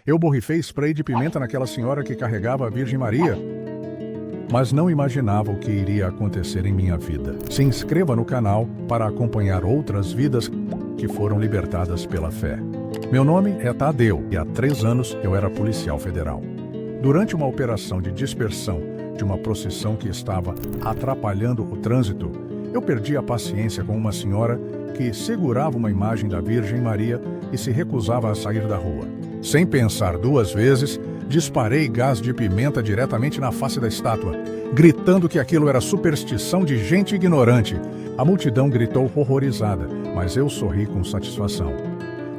Eu borrifei spray de pimenta naquela senhora que carregava a Virgem Maria, mas não imaginava o que iria acontecer em minha vida. Se inscreva no canal para acompanhar outras vidas que foram libertadas pela fé. Meu nome é Tadeu e há 3 anos eu era policial federal. Durante uma operação de dispersão de uma procissão que estava atrapalhando o trânsito, eu perdi a paciência com uma senhora que segurava uma imagem da Virgem Maria e se recusava a sair da rua. Sem pensar 2 vezes, disparei gás de pimenta diretamente na face da estátua, gritando que aquilo era superstição de gente ignorante. A multidão gritou horrorizada, mas eu sorri com satisfação.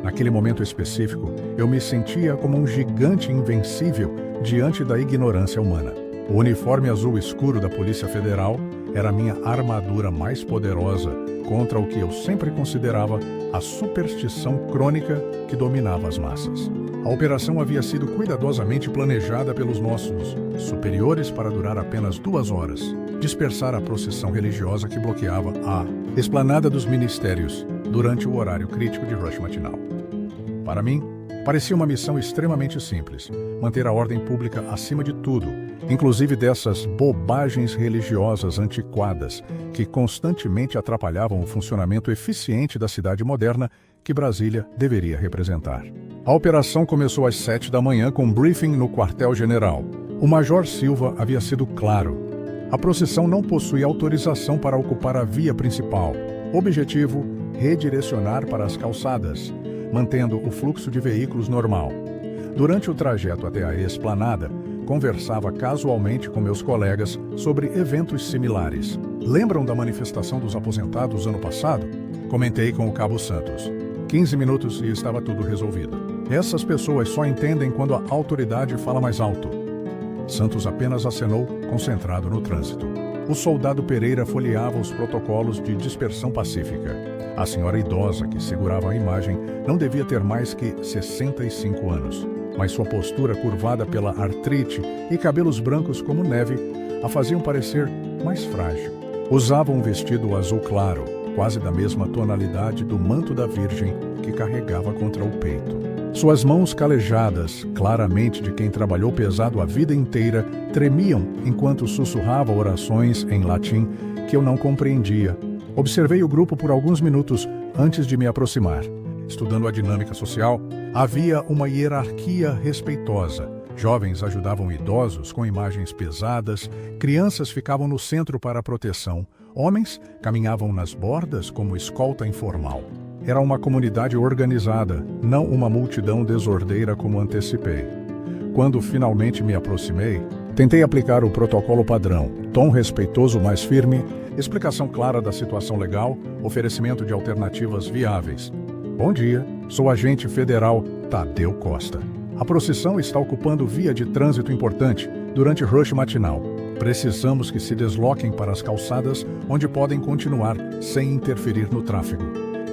Naquele momento específico, eu me sentia como um gigante invencível diante da ignorância humana. O uniforme azul escuro da Polícia Federal era a minha armadura mais poderosa contra o que eu sempre considerava a superstição crônica que dominava as massas. A operação havia sido cuidadosamente planejada pelos nossos superiores para durar apenas 2 horas, dispersar a procissão religiosa que bloqueava a esplanada dos ministérios durante o horário crítico de rush matinal. Para mim, parecia uma missão extremamente simples, manter a ordem pública acima de tudo, inclusive dessas bobagens religiosas antiquadas que constantemente atrapalhavam o funcionamento eficiente da cidade moderna que Brasília deveria representar. A operação começou às 7 da manhã com um briefing no quartel-general. O Major Silva havia sido claro. A procissão não possui autorização para ocupar a via principal. Objetivo: redirecionar para as calçadas, mantendo o fluxo de veículos normal. Durante o trajeto até a esplanada, conversava casualmente com meus colegas sobre eventos similares. Lembram da manifestação dos aposentados ano passado? Comentei com o Cabo Santos. 15 minutos e estava tudo resolvido. Essas pessoas só entendem quando a autoridade fala mais alto. Santos apenas acenou, concentrado no trânsito. O soldado Pereira folheava os protocolos de dispersão pacífica. A senhora idosa que segurava a imagem não devia ter mais que 65 anos, mas sua postura curvada pela artrite e cabelos brancos como neve a faziam parecer mais frágil. Usava um vestido azul claro, quase da mesma tonalidade do manto da Virgem que carregava contra o peito. Suas mãos calejadas, claramente de quem trabalhou pesado a vida inteira, tremiam enquanto sussurrava orações em latim que eu não compreendia. Observei o grupo por alguns minutos antes de me aproximar. Estudando a dinâmica social, havia uma hierarquia respeitosa. Jovens ajudavam idosos com imagens pesadas, crianças ficavam no centro para a proteção, homens caminhavam nas bordas como escolta informal. Era uma comunidade organizada, não uma multidão desordeira como antecipei. Quando finalmente me aproximei, tentei aplicar o protocolo padrão, tom respeitoso mais firme, explicação clara da situação legal, oferecimento de alternativas viáveis. Bom dia, sou agente federal Tadeu Costa. A procissão está ocupando via de trânsito importante durante rush matinal. Precisamos que se desloquem para as calçadas onde podem continuar sem interferir no tráfego.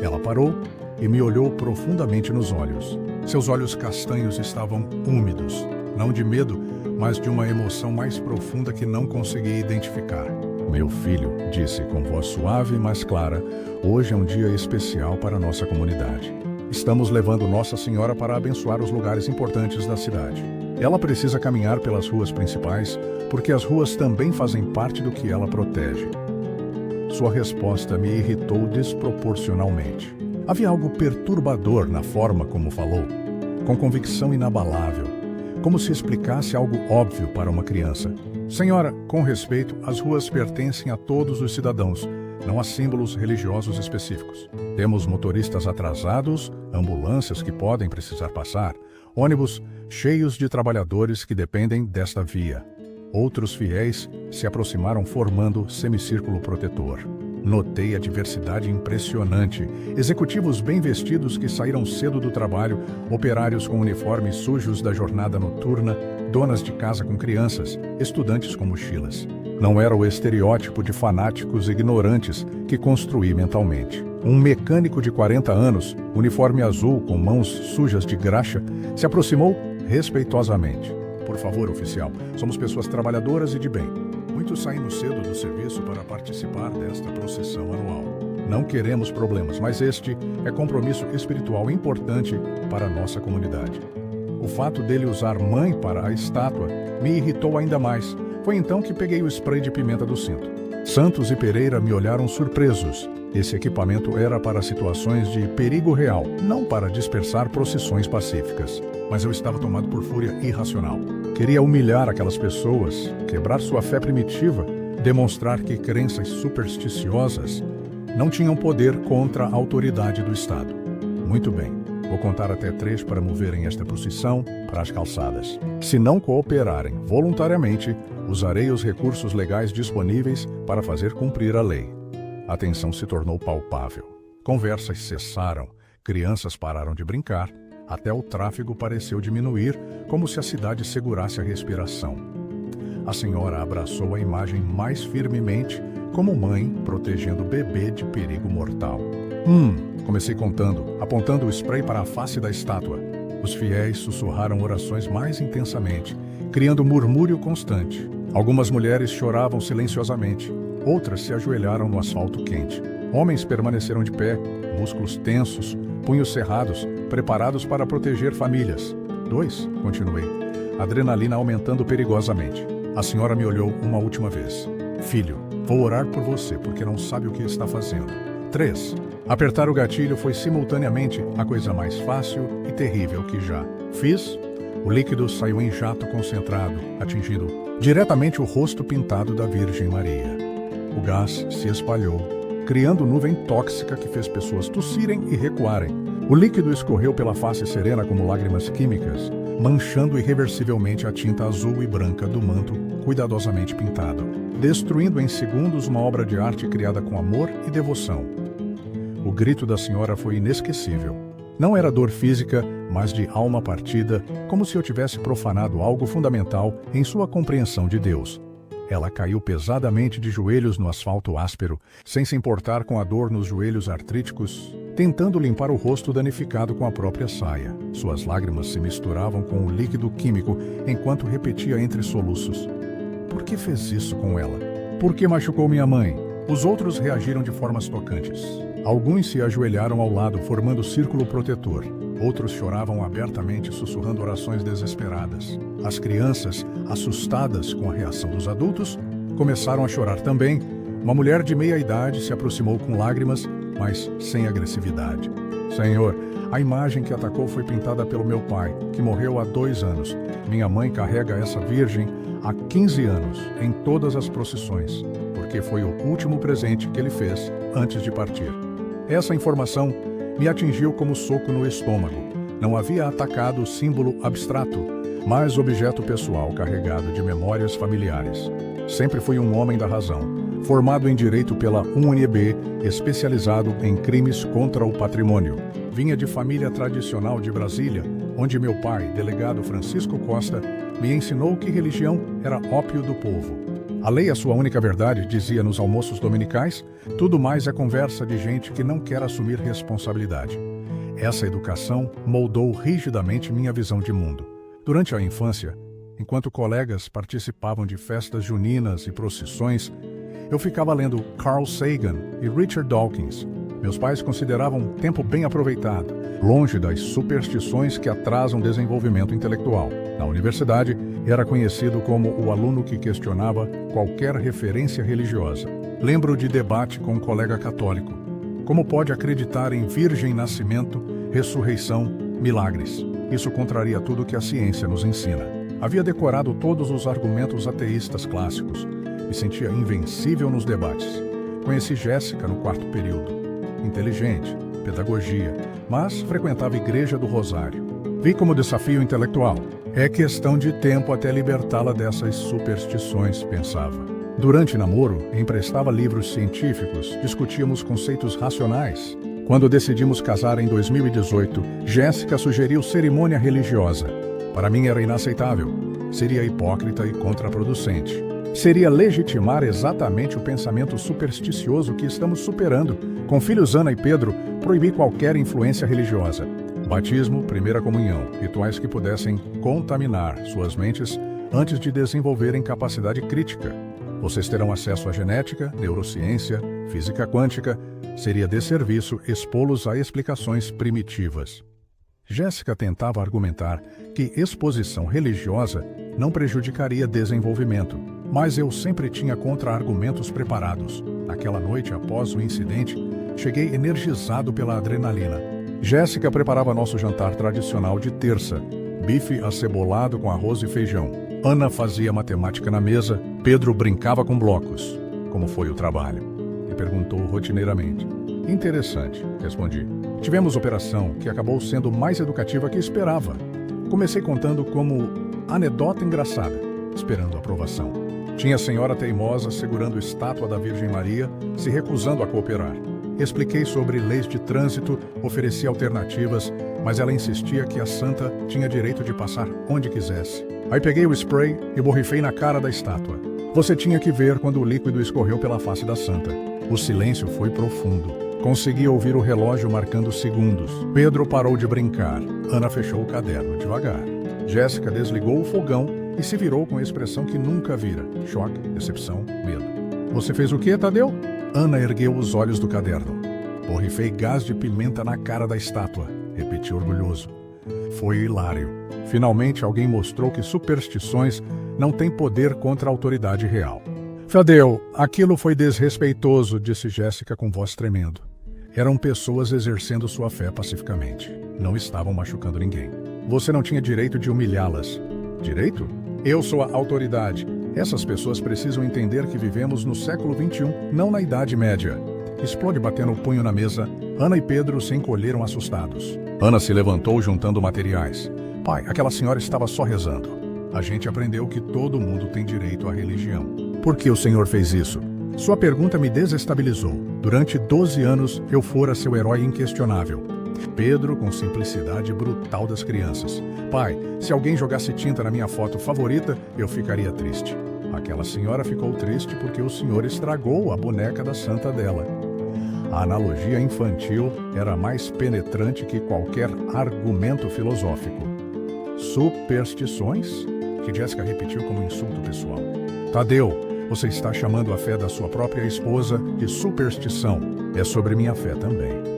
Ela parou e me olhou profundamente nos olhos. Seus olhos castanhos estavam úmidos, não de medo, mas de uma emoção mais profunda que não consegui identificar. Meu filho, disse com voz suave mas clara, hoje é um dia especial para a nossa comunidade. Estamos levando Nossa Senhora para abençoar os lugares importantes da cidade. Ela precisa caminhar pelas ruas principais, porque as ruas também fazem parte do que ela protege. Sua resposta me irritou desproporcionalmente. Havia algo perturbador na forma como falou, com convicção inabalável, como se explicasse algo óbvio para uma criança. Senhora, com respeito, as ruas pertencem a todos os cidadãos, não há símbolos religiosos específicos. Temos motoristas atrasados, ambulâncias que podem precisar passar, ônibus cheios de trabalhadores que dependem desta via. Outros fiéis se aproximaram formando semicírculo protetor. Notei a diversidade impressionante. Executivos bem vestidos que saíram cedo do trabalho, operários com uniformes sujos da jornada noturna, donas de casa com crianças, estudantes com mochilas. Não era o estereótipo de fanáticos ignorantes que construí mentalmente. Um mecânico de 40 anos, uniforme azul com mãos sujas de graxa, se aproximou respeitosamente. Por favor, oficial, somos pessoas trabalhadoras e de bem. Muitos saímos cedo do serviço para participar desta procissão anual. Não queremos problemas, mas este é compromisso espiritual importante para a nossa comunidade. O fato dele usar mãe para a estátua me irritou ainda mais. Foi então que peguei o spray de pimenta do cinto. Santos e Pereira me olharam surpresos. Esse equipamento era para situações de perigo real, não para dispersar procissões pacíficas. Mas eu estava tomado por fúria irracional. Queria humilhar aquelas pessoas, quebrar sua fé primitiva, demonstrar que crenças supersticiosas não tinham poder contra a autoridade do Estado. Muito bem, vou contar até 3 para moverem esta procissão para as calçadas. Se não cooperarem voluntariamente, usarei os recursos legais disponíveis para fazer cumprir a lei. A tensão se tornou palpável. Conversas cessaram, crianças pararam de brincar, até o tráfego pareceu diminuir, como se a cidade segurasse a respiração. A senhora abraçou a imagem mais firmemente, como mãe protegendo o bebê de perigo mortal. Comecei contando, apontando o spray para a face da estátua. Os fiéis sussurraram orações mais intensamente, criando murmúrio constante. Algumas mulheres choravam silenciosamente, outras se ajoelharam no asfalto quente. Homens permaneceram de pé, músculos tensos, punhos cerrados, preparados para proteger famílias. 2, continuei, adrenalina aumentando perigosamente. A senhora me olhou uma última vez. Filho, vou orar por você porque não sabe o que está fazendo. 3, apertar o gatilho foi simultaneamente a coisa mais fácil e terrível que já fiz. O líquido saiu em jato concentrado, atingindo diretamente o rosto pintado da Virgem Maria. O gás se espalhou, criando nuvem tóxica que fez pessoas tossirem e recuarem. O líquido escorreu pela face serena como lágrimas químicas, manchando irreversivelmente a tinta azul e branca do manto cuidadosamente pintado, destruindo em segundos uma obra de arte criada com amor e devoção. O grito da senhora foi inesquecível. Não era dor física, mas de alma partida, como se eu tivesse profanado algo fundamental em sua compreensão de Deus. Ela caiu pesadamente de joelhos no asfalto áspero, sem se importar com a dor nos joelhos artríticos, tentando limpar o rosto danificado com a própria saia. Suas lágrimas se misturavam com o líquido químico enquanto repetia entre soluços: por que fez isso com ela? Por que machucou minha mãe? Os outros reagiram de formas tocantes. Alguns se ajoelharam ao lado, formando círculo protetor. Outros choravam abertamente, sussurrando orações desesperadas. As crianças, assustadas com a reação dos adultos, começaram a chorar também. Uma mulher de meia idade se aproximou com lágrimas, mas sem agressividade. Senhor, a imagem que atacou foi pintada pelo meu pai, que morreu há 2 anos. Minha mãe carrega essa virgem há 15 anos, em todas as procissões, porque foi o último presente que ele fez antes de partir. Essa informação me atingiu como soco no estômago. Não havia atacado o símbolo abstrato, mas objeto pessoal carregado de memórias familiares. Sempre fui um homem da razão, formado em Direito pela UNB, especializado em crimes contra o patrimônio. Vinha de família tradicional de Brasília, onde meu pai, delegado Francisco Costa, me ensinou que religião era ópio do povo. A lei é sua única verdade, dizia nos almoços dominicais, tudo mais é conversa de gente que não quer assumir responsabilidade. Essa educação moldou rigidamente minha visão de mundo. Durante a infância, enquanto colegas participavam de festas juninas e procissões, eu ficava lendo Carl Sagan e Richard Dawkins. Meus pais consideravam tempo bem aproveitado, longe das superstições que atrasam o desenvolvimento intelectual. Na universidade, era conhecido como o aluno que questionava qualquer referência religiosa. Lembro de debate com um colega católico. Como pode acreditar em virgem nascimento, ressurreição, milagres? Isso contraria tudo que a ciência nos ensina. Havia decorado todos os argumentos ateístas clássicos. Me sentia invencível nos debates. Conheci Jéssica no 4º período. Inteligente, pedagogia, mas frequentava a Igreja do Rosário. Vi como desafio intelectual. É questão de tempo até libertá-la dessas superstições, pensava. Durante namoro, emprestava livros científicos, discutíamos conceitos racionais. Quando decidimos casar em 2018, Jéssica sugeriu cerimônia religiosa. Para mim era inaceitável. Seria hipócrita e contraproducente. Seria legitimar exatamente o pensamento supersticioso que estamos superando. Com filhos Ana e Pedro, proibi qualquer influência religiosa. Batismo, primeira comunhão, rituais que pudessem contaminar suas mentes antes de desenvolverem capacidade crítica. Vocês terão acesso à genética, neurociência, física quântica. Seria desserviço expô-los a explicações primitivas. Jéssica tentava argumentar que exposição religiosa não prejudicaria desenvolvimento, mas eu sempre tinha contra-argumentos preparados. Naquela noite, após o incidente, cheguei energizado pela adrenalina. Jéssica preparava nosso jantar tradicional de terça, bife acebolado com arroz e feijão. Ana fazia matemática na mesa, Pedro brincava com blocos. Como foi o trabalho? Me perguntou rotineiramente. Interessante, respondi. Tivemos operação que acabou sendo mais educativa que esperava. Comecei contando como anedota engraçada, esperando aprovação. Tinha a senhora teimosa segurando a estátua da Virgem Maria, se recusando a cooperar. Expliquei sobre leis de trânsito, ofereci alternativas, mas ela insistia que a santa tinha direito de passar onde quisesse. Aí peguei o spray e borrifei na cara da estátua. Você tinha que ver quando o líquido escorreu pela face da santa. O silêncio foi profundo. Consegui ouvir o relógio marcando segundos. Pedro parou de brincar. Ana fechou o caderno devagar. Jéssica desligou o fogão e se virou com a expressão que nunca vira. Choque, decepção, medo. Você fez o quê, Tadeu? Ana ergueu os olhos do caderno. Borrifei gás de pimenta na cara da estátua. Repeti orgulhoso. Foi hilário. Finalmente alguém mostrou que superstições não têm poder contra a autoridade real. Tadeu, aquilo foi desrespeitoso, disse Jéssica com voz tremendo. Eram pessoas exercendo sua fé pacificamente. Não estavam machucando ninguém. Você não tinha direito de humilhá-las. Direito? Eu sou a autoridade. Essas pessoas precisam entender que vivemos no século XXI, não na Idade Média. Explode batendo o punho na mesa. Ana e Pedro se encolheram assustados. Ana se levantou juntando materiais. Pai, aquela senhora estava só rezando. A gente aprendeu que todo mundo tem direito à religião. Por que o senhor fez isso? Sua pergunta me desestabilizou. Durante 12 anos, eu fora seu herói inquestionável. Pedro, com simplicidade brutal das crianças. Pai, se alguém jogasse tinta na minha foto favorita, eu ficaria triste. Aquela senhora ficou triste porque o senhor estragou a boneca da santa dela. A analogia infantil era mais penetrante que qualquer argumento filosófico. Superstições? Que Jéssica repetiu como insulto pessoal. Tadeu, você está chamando a fé da sua própria esposa de superstição. É sobre minha fé também.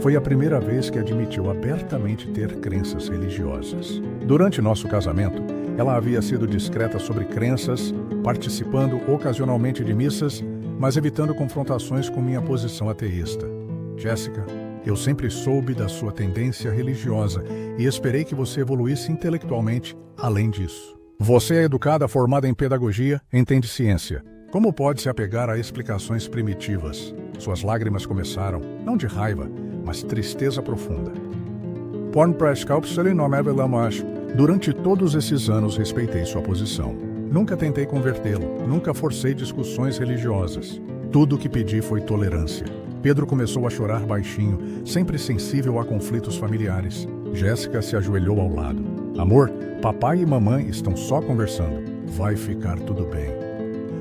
Foi a primeira vez que admitiu abertamente ter crenças religiosas. Durante nosso casamento, ela havia sido discreta sobre crenças, participando ocasionalmente de missas, mas evitando confrontações com minha posição ateísta. Jéssica, eu sempre soube da sua tendência religiosa e esperei que você evoluísse intelectualmente além disso. Você é educada, formada em pedagogia, entende ciência. Como pode se apegar a explicações primitivas? Suas lágrimas começaram, não de raiva, mas tristeza profunda. Durante todos esses anos respeitei sua posição. Nunca tentei convertê-lo, nunca forcei discussões religiosas. Tudo o que pedi foi tolerância. Pedro começou a chorar baixinho, sempre sensível a conflitos familiares. Jéssica se ajoelhou ao lado. Amor, papai e mamãe estão só conversando. Vai ficar tudo bem.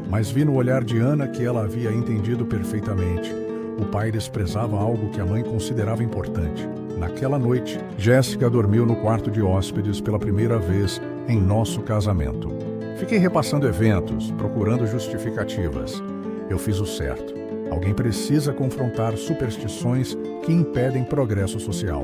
Mas vi no olhar de Ana que ela havia entendido perfeitamente. O pai desprezava algo que a mãe considerava importante. Naquela noite, Jéssica dormiu no quarto de hóspedes pela primeira vez em nosso casamento. Fiquei repassando eventos, procurando justificativas. Eu fiz o certo. Alguém precisa confrontar superstições que impedem progresso social.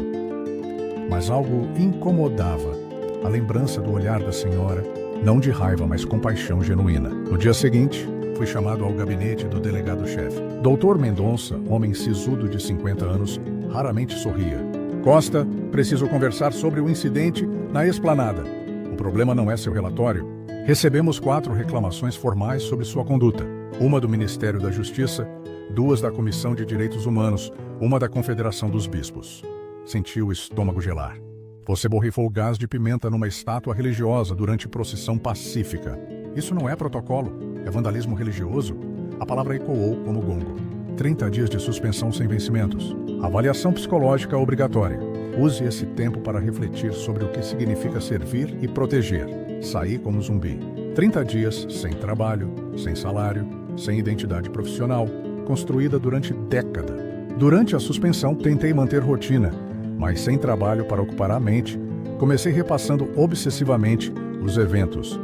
Mas algo incomodava. A lembrança do olhar da senhora, não de raiva, mas compaixão genuína. No dia seguinte, fui chamado ao gabinete do delegado-chefe. Dr. Mendonça, homem sisudo de 50 anos, raramente sorria. Costa, preciso conversar sobre o incidente na esplanada. O problema não é seu relatório. Recebemos 4 reclamações formais sobre sua conduta. Uma do Ministério da Justiça, 2 da Comissão de Direitos Humanos, uma da Confederação dos Bispos. Senti o estômago gelar. Você borrifou gás de pimenta numa estátua religiosa durante procissão pacífica. Isso não é protocolo, é vandalismo religioso. A palavra ecoou como gongo. 30 dias de suspensão sem vencimentos. Avaliação psicológica obrigatória. Use esse tempo para refletir sobre o que significa servir e proteger. Sair como zumbi. 30 dias sem trabalho, sem salário, sem identidade profissional, construída durante década. Durante a suspensão, tentei manter rotina, mas sem trabalho para ocupar a mente, comecei repassando obsessivamente os eventos.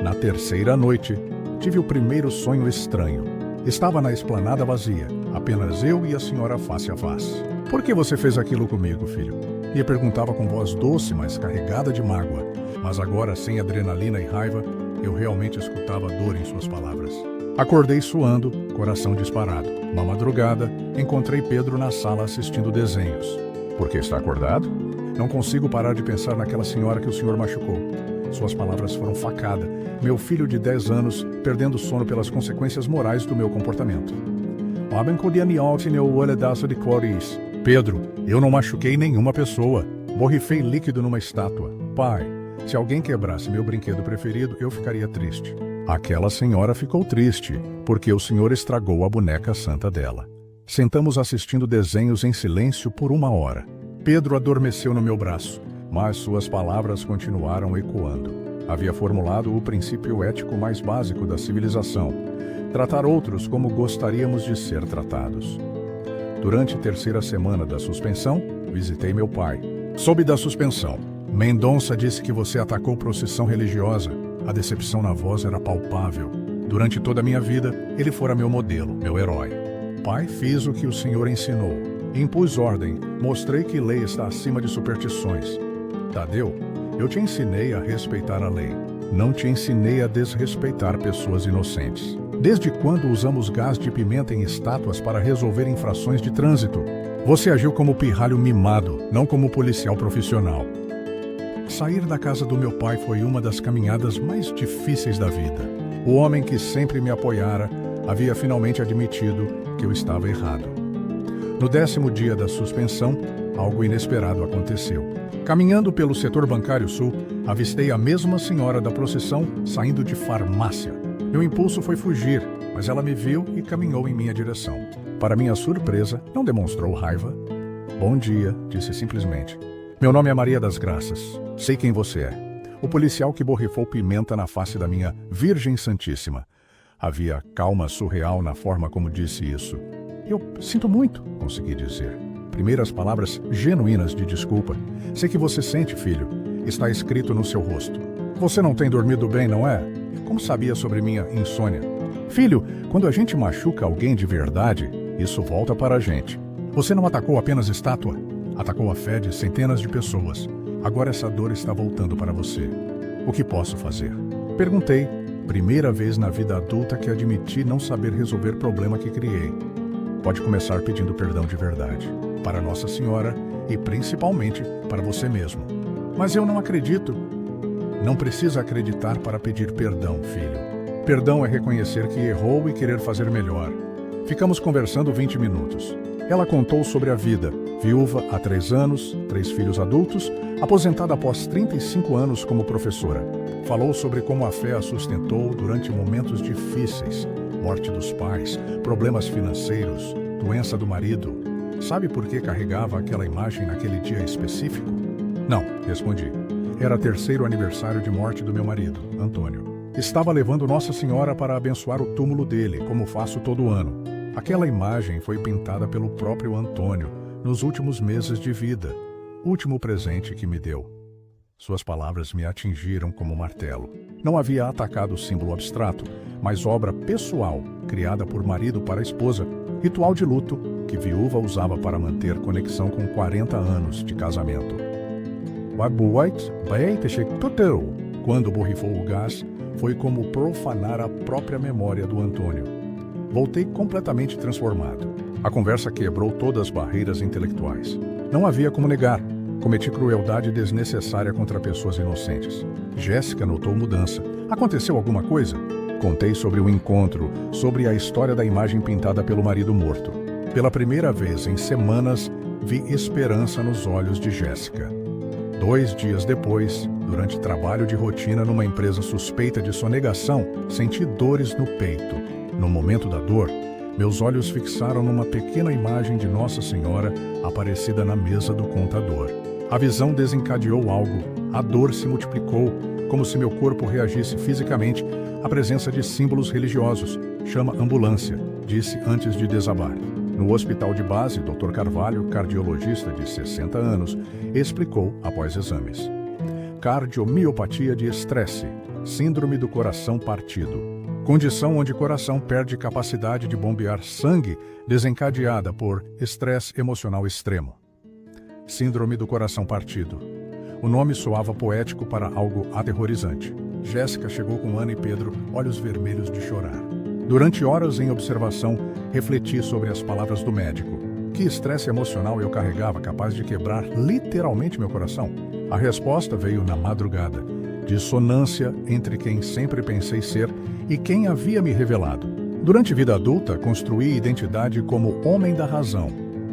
Na terceira noite, tive o primeiro sonho estranho. Estava na esplanada vazia, apenas eu e a senhora face a face. Por que você fez aquilo comigo, filho? e perguntava com voz doce, mas carregada de mágoa. Mas agora, sem adrenalina e raiva, eu realmente escutava dor em suas palavras. Acordei suando, coração disparado. Uma madrugada, encontrei Pedro na sala assistindo desenhos. Por que está acordado? Não consigo parar de pensar naquela senhora que o senhor machucou. Suas palavras foram facada. Meu filho de 10 anos, perdendo sono pelas consequências morais do meu comportamento. Pedro, eu não machuquei nenhuma pessoa. Borrifei líquido numa estátua. Pai, se alguém quebrasse meu brinquedo preferido, eu ficaria triste. Aquela senhora ficou triste, porque o senhor estragou a boneca santa dela. Sentamos assistindo desenhos em silêncio por 1 hora. Pedro adormeceu no meu braço, mas suas palavras continuaram ecoando. Havia formulado o princípio ético mais básico da civilização: tratar outros como gostaríamos de ser tratados. Durante a 3ª semana da suspensão, visitei meu pai. Soube da suspensão. Mendonça disse que você atacou procissão religiosa. A decepção na voz era palpável. Durante toda a minha vida, ele fora meu modelo, meu herói. Pai, fiz o que o senhor ensinou. Impus ordem, mostrei que lei está acima de superstições. Tadeu, eu te ensinei a respeitar a lei. Não te ensinei a desrespeitar pessoas inocentes. Desde quando usamos gás de pimenta em estátuas para resolver infrações de trânsito? Você agiu como pirralho mimado, não como policial profissional. Sair da casa do meu pai foi uma das caminhadas mais difíceis da vida. O homem que sempre me apoiara havia finalmente admitido que eu estava errado. No 10º dia da suspensão, algo inesperado aconteceu. Caminhando pelo setor bancário sul, avistei a mesma senhora da procissão saindo de farmácia. Meu impulso foi fugir, mas ela me viu e caminhou em minha direção. Para minha surpresa, não demonstrou raiva. Bom dia, disse simplesmente. Meu nome é Maria das Graças. Sei quem você é. O policial que borrifou pimenta na face da minha Virgem Santíssima. Havia calma surreal na forma como disse isso. Eu sinto muito, consegui dizer. Primeiras palavras genuínas de desculpa. Sei que você sente, filho. Está escrito no seu rosto. Você não tem dormido bem, não é? Como sabia sobre minha insônia? Filho, quando a gente machuca alguém de verdade, isso volta para a gente. Você não atacou apenas estátua. Atacou a fé de centenas de pessoas. Agora essa dor está voltando para você. O que posso fazer? Perguntei. Primeira vez na vida adulta que admiti não saber resolver problema que criei. Pode começar pedindo perdão de verdade. Para Nossa Senhora e principalmente para você mesmo. Mas eu não acredito. Não precisa acreditar para pedir perdão, filho. Perdão é reconhecer que errou e querer fazer melhor. Ficamos conversando 20 minutos. Ela contou sobre a vida. Viúva há 3 anos, 3 filhos adultos, aposentada após 35 anos como professora. Falou sobre como a fé a sustentou durante momentos difíceis. Morte dos pais, problemas financeiros, doença do marido. Sabe por que carregava aquela imagem naquele dia específico? Não, respondi. Era 3º aniversário de morte do meu marido, Antônio. Estava levando Nossa Senhora para abençoar o túmulo dele, como faço todo ano. Aquela imagem foi pintada pelo próprio Antônio nos últimos meses de vida, último presente que me deu. Suas palavras me atingiram como martelo. Não havia atacado o símbolo abstrato, mas obra pessoal, criada por marido para a esposa, ritual de luto que viúva usava para manter conexão com 40 anos de casamento. Quando borrifou o gás, foi como profanar a própria memória do Antônio. Voltei completamente transformado. A conversa quebrou todas as barreiras intelectuais. Não havia como negar. Cometi crueldade desnecessária contra pessoas inocentes. Jéssica notou mudança. Aconteceu alguma coisa? Contei sobre o encontro, sobre a história da imagem pintada pelo marido morto. Pela primeira vez em semanas, vi esperança nos olhos de Jéssica. 2 dias depois, durante trabalho de rotina numa empresa suspeita de sonegação, senti dores no peito. No momento da dor, meus olhos fixaram numa pequena imagem de Nossa Senhora aparecida na mesa do contador. A visão desencadeou algo. A dor se multiplicou, como se meu corpo reagisse fisicamente à presença de símbolos religiosos. Chama ambulância, disse antes de desabar. No hospital de base, Dr. Carvalho, cardiologista de 60 anos, explicou após exames. Cardiomiopatia de estresse, síndrome do coração partido. Condição onde o coração perde capacidade de bombear sangue desencadeada por estresse emocional extremo. Síndrome do coração partido. O nome soava poético para algo aterrorizante. Jéssica chegou com Ana e Pedro, olhos vermelhos de chorar. Durante horas em observação, refleti sobre as palavras do médico. Que estresse emocional eu carregava capaz de quebrar literalmente meu coração? A resposta veio na madrugada. Dissonância entre quem sempre pensei ser e quem havia me revelado. Durante a vida adulta, construí identidade como homem da razão,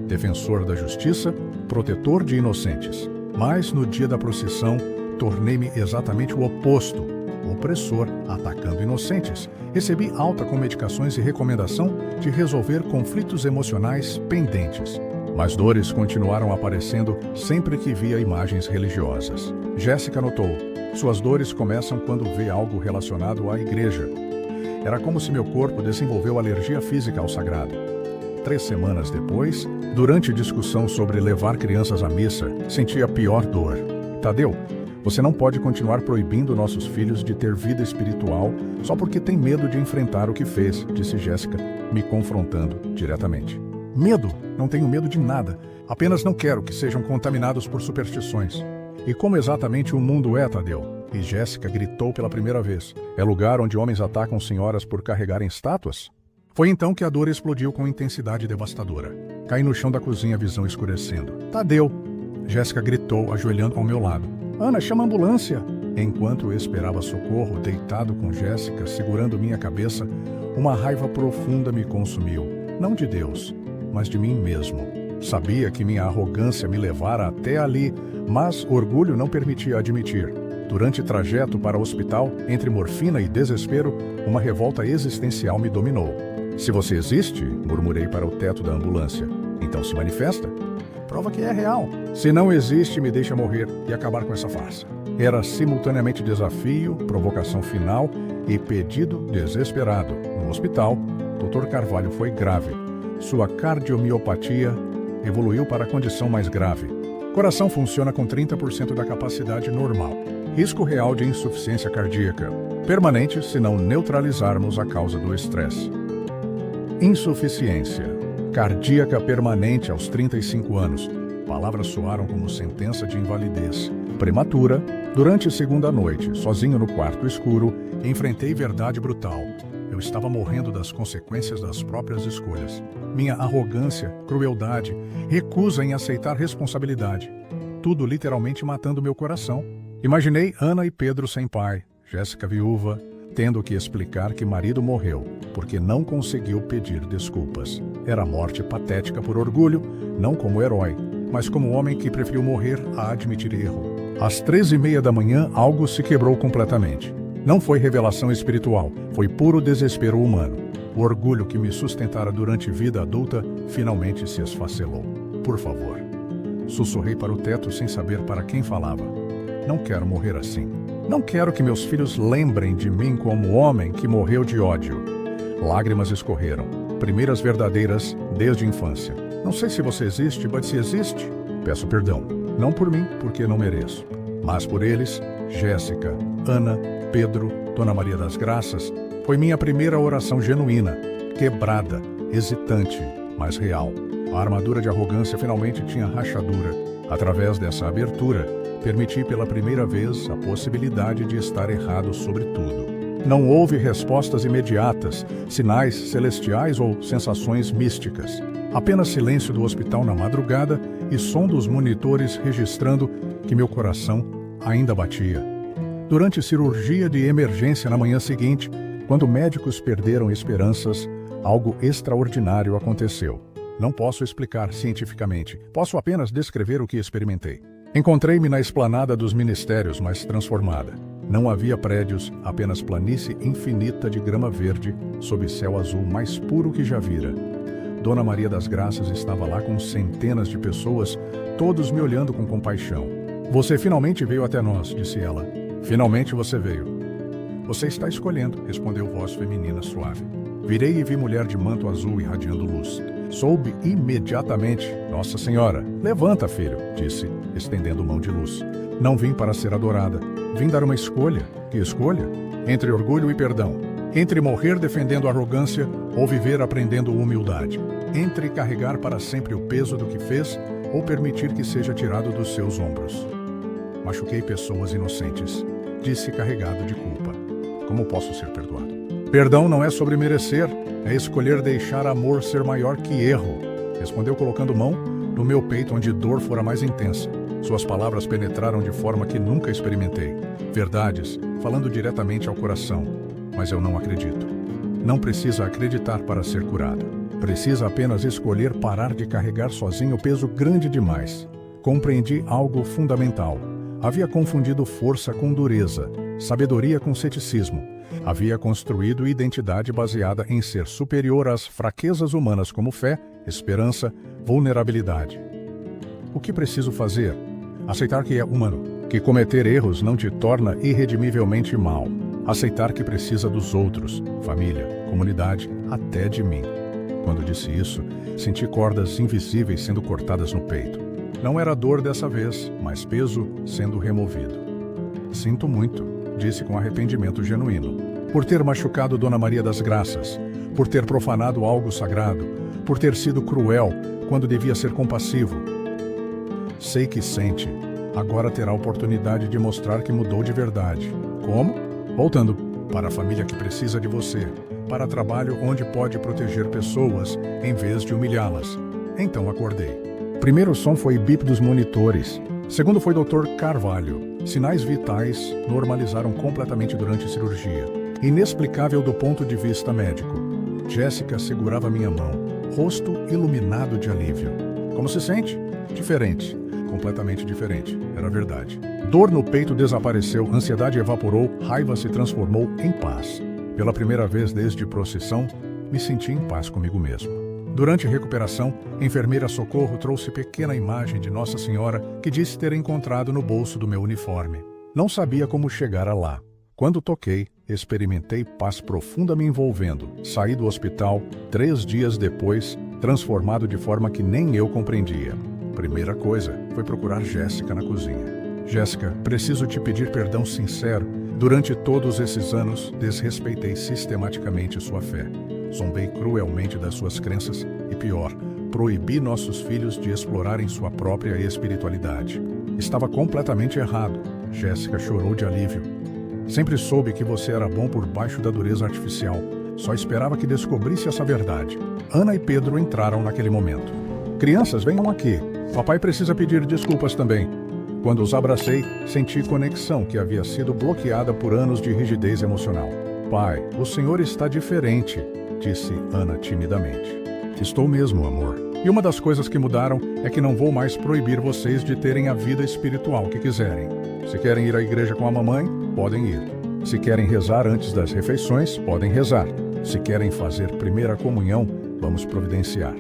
defensor da justiça, protetor de inocentes. Mas no dia da procissão, tornei-me exatamente o oposto, opressor, atacando inocentes. Recebi alta com medicações e recomendação de resolver conflitos emocionais pendentes. Mas dores continuaram aparecendo sempre que via imagens religiosas. Jéssica notou. Suas dores começam quando vê algo relacionado à igreja. Era como se meu corpo desenvolveu alergia física ao sagrado. 3 semanas depois, durante discussão sobre levar crianças à missa, senti a pior dor. Tadeu, você não pode continuar proibindo nossos filhos de ter vida espiritual só porque tem medo de enfrentar o que fez, disse Jéssica, me confrontando diretamente. Medo? Não tenho medo de nada. Apenas não quero que sejam contaminados por superstições. E como exatamente o mundo é, Tadeu? E Jéssica gritou pela primeira vez. É lugar onde homens atacam senhoras por carregarem estátuas? Foi então que a dor explodiu com intensidade devastadora. Caí no chão da cozinha, a visão escurecendo. Tadeu! Jéssica gritou, ajoelhando ao meu lado. Ana, chama a ambulância! Enquanto eu esperava socorro, deitado com Jéssica, segurando minha cabeça, uma raiva profunda me consumiu. Não de Deus, mas de mim mesmo. Sabia que minha arrogância me levara até ali, mas orgulho não permitia admitir. Durante o trajeto para o hospital, entre morfina e desespero, uma revolta existencial me dominou. Se você existe, murmurei para o teto da ambulância, então se manifesta. Prova que é real. Se não existe, me deixa morrer e acabar com essa farsa. Era simultaneamente desafio, provocação final e pedido desesperado. No hospital, Dr. Carvalho foi grave. Sua cardiomiopatia evoluiu para a condição mais grave. Coração funciona com 30% da capacidade normal. Risco real de insuficiência cardíaca, permanente se não neutralizarmos a causa do estresse. Insuficiência cardíaca permanente aos 35 anos. Palavras soaram como sentença de invalidez. Prematura, durante a segunda noite, sozinho no quarto escuro, enfrentei verdade brutal. Eu estava morrendo das consequências das próprias escolhas. Minha arrogância, crueldade, recusa em aceitar responsabilidade. Tudo literalmente matando meu coração. Imaginei Ana e Pedro sem pai, Jéssica viúva, tendo que explicar que marido morreu, porque não conseguiu pedir desculpas. Era morte patética por orgulho, não como herói, mas como homem que preferiu morrer a admitir erro. Às 13h30 da manhã, algo se quebrou completamente. Não foi revelação espiritual, foi puro desespero humano. O orgulho que me sustentara durante vida adulta finalmente se esfacelou. Por favor. Sussurrei para o teto sem saber para quem falava. Não quero morrer assim. Não quero que meus filhos lembrem de mim como homem que morreu de ódio. Lágrimas escorreram, primeiras verdadeiras desde a infância. Não sei se você existe, mas se existe, peço perdão. Não por mim, porque não mereço, mas por eles, Jéssica, Ana, Pedro, Dona Maria das Graças. Foi minha primeira oração genuína, quebrada, hesitante, mas real. A armadura de arrogância finalmente tinha rachadura. Através dessa abertura, permiti pela primeira vez a possibilidade de estar errado sobre tudo. Não houve respostas imediatas, sinais celestiais ou sensações místicas. Apenas silêncio do hospital na madrugada e som dos monitores registrando que meu coração ainda batia. Durante cirurgia de emergência na manhã seguinte, quando médicos perderam esperanças, algo extraordinário aconteceu. Não posso explicar cientificamente, posso apenas descrever o que experimentei. Encontrei-me na esplanada dos ministérios, mas transformada. Não havia prédios, apenas planície infinita de grama verde, sob céu azul mais puro que já vira. Dona Maria das Graças estava lá com centenas de pessoas, todos me olhando com compaixão. Você finalmente veio até nós, disse ela. Finalmente você veio. Você está escolhendo, respondeu voz feminina suave. Virei e vi mulher de manto azul irradiando luz. Soube imediatamente. Nossa Senhora, levanta, filho, disse, estendendo mão de luz. Não vim para ser adorada. Vim dar uma escolha. Que escolha? Entre orgulho e perdão. Entre morrer defendendo arrogância ou viver aprendendo humildade. Entre carregar para sempre o peso do que fez ou permitir que seja tirado dos seus ombros. Machuquei pessoas inocentes, disse carregado de culpa. Como posso ser perdoado? Perdão não é sobre merecer, é escolher deixar amor ser maior que erro, respondeu colocando mão no meu peito onde dor fora mais intensa. Suas palavras penetraram de forma que nunca experimentei. Verdades, falando diretamente ao coração. Mas eu não acredito. Não precisa acreditar para ser curado. Precisa apenas escolher parar de carregar sozinho peso grande demais. Compreendi algo fundamental. Havia confundido força com dureza, sabedoria com ceticismo. Havia construído identidade baseada em ser superior às fraquezas humanas como fé, esperança, vulnerabilidade. O que preciso fazer? Aceitar que é humano, que cometer erros não te torna irredimivelmente mal. Aceitar que precisa dos outros, família, comunidade, até de mim. Quando disse isso, senti cordas invisíveis sendo cortadas no peito. Não era dor dessa vez, mas peso sendo removido. Sinto muito, disse com arrependimento genuíno, por ter machucado Dona Maria das Graças, por ter profanado algo sagrado, por ter sido cruel quando devia ser compassivo. Sei que sente. Agora terá a oportunidade de mostrar que mudou de verdade. Como? Voltando para a família que precisa de você, para trabalho onde pode proteger pessoas em vez de humilhá-las. Então acordei. Primeiro som foi bip dos monitores. Segundo foi Dr. Carvalho. Sinais vitais normalizaram completamente durante a cirurgia. Inexplicável do ponto de vista médico. Jéssica segurava minha mão, rosto iluminado de alívio. Como se sente? Diferente. Completamente diferente. Era verdade. Dor no peito desapareceu, ansiedade evaporou, raiva se transformou em paz. Pela primeira vez desde procissão, me senti em paz comigo mesmo. Durante a recuperação, a enfermeira Socorro trouxe pequena imagem de Nossa Senhora que disse ter encontrado no bolso do meu uniforme. Não sabia como chegar lá. Quando toquei, experimentei paz profunda me envolvendo. Saí do hospital 3 dias depois, transformado de forma que nem eu compreendia. Primeira coisa foi procurar Jéssica na cozinha. Jéssica, preciso te pedir perdão sincero. Durante todos esses anos, desrespeitei sistematicamente sua fé. Zombei cruelmente das suas crenças e, pior, proibi nossos filhos de explorarem sua própria espiritualidade. Estava completamente errado. Jéssica chorou de alívio. Sempre soube que você era bom por baixo da dureza artificial. Só esperava que descobrisse essa verdade. Ana e Pedro entraram naquele momento. Crianças, venham aqui. Papai precisa pedir desculpas também. Quando os abracei, senti conexão que havia sido bloqueada por anos de rigidez emocional. Pai, o senhor está diferente, disse Ana timidamente. Estou mesmo, amor. E uma das coisas que mudaram é que não vou mais proibir vocês de terem a vida espiritual que quiserem. Se querem ir à igreja com a mamãe, podem ir. Se querem rezar antes das refeições, podem rezar. Se querem fazer primeira comunhão, vamos providenciar.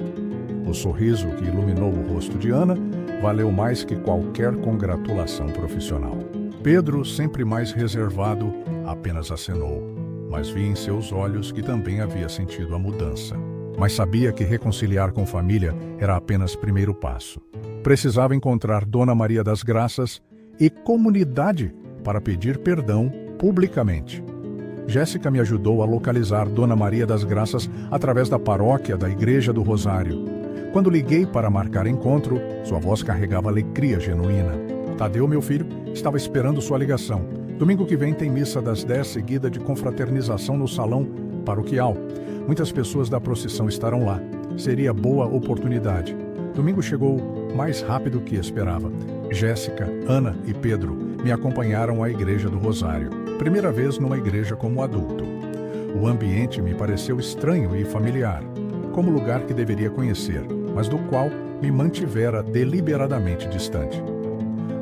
O sorriso que iluminou o rosto de Ana valeu mais que qualquer congratulação profissional. Pedro, sempre mais reservado, apenas acenou, mas vi em seus olhos que também havia sentido a mudança. Mas sabia que reconciliar com família era apenas primeiro passo. Precisava encontrar Dona Maria das Graças e comunidade para pedir perdão publicamente. Jéssica me ajudou a localizar Dona Maria das Graças através da paróquia da Igreja do Rosário. Quando liguei para marcar encontro, sua voz carregava alegria genuína. Tadeu, meu filho, estava esperando sua ligação. Domingo que vem tem missa das 10 seguida de confraternização no salão paroquial. Muitas pessoas da procissão estarão lá. Seria boa oportunidade. Domingo chegou mais rápido que esperava. Jéssica, Ana e Pedro me acompanharam à Igreja do Rosário. Primeira vez numa igreja como adulto. O ambiente me pareceu estranho e familiar, como lugar que deveria conhecer, mas do qual me mantivera deliberadamente distante.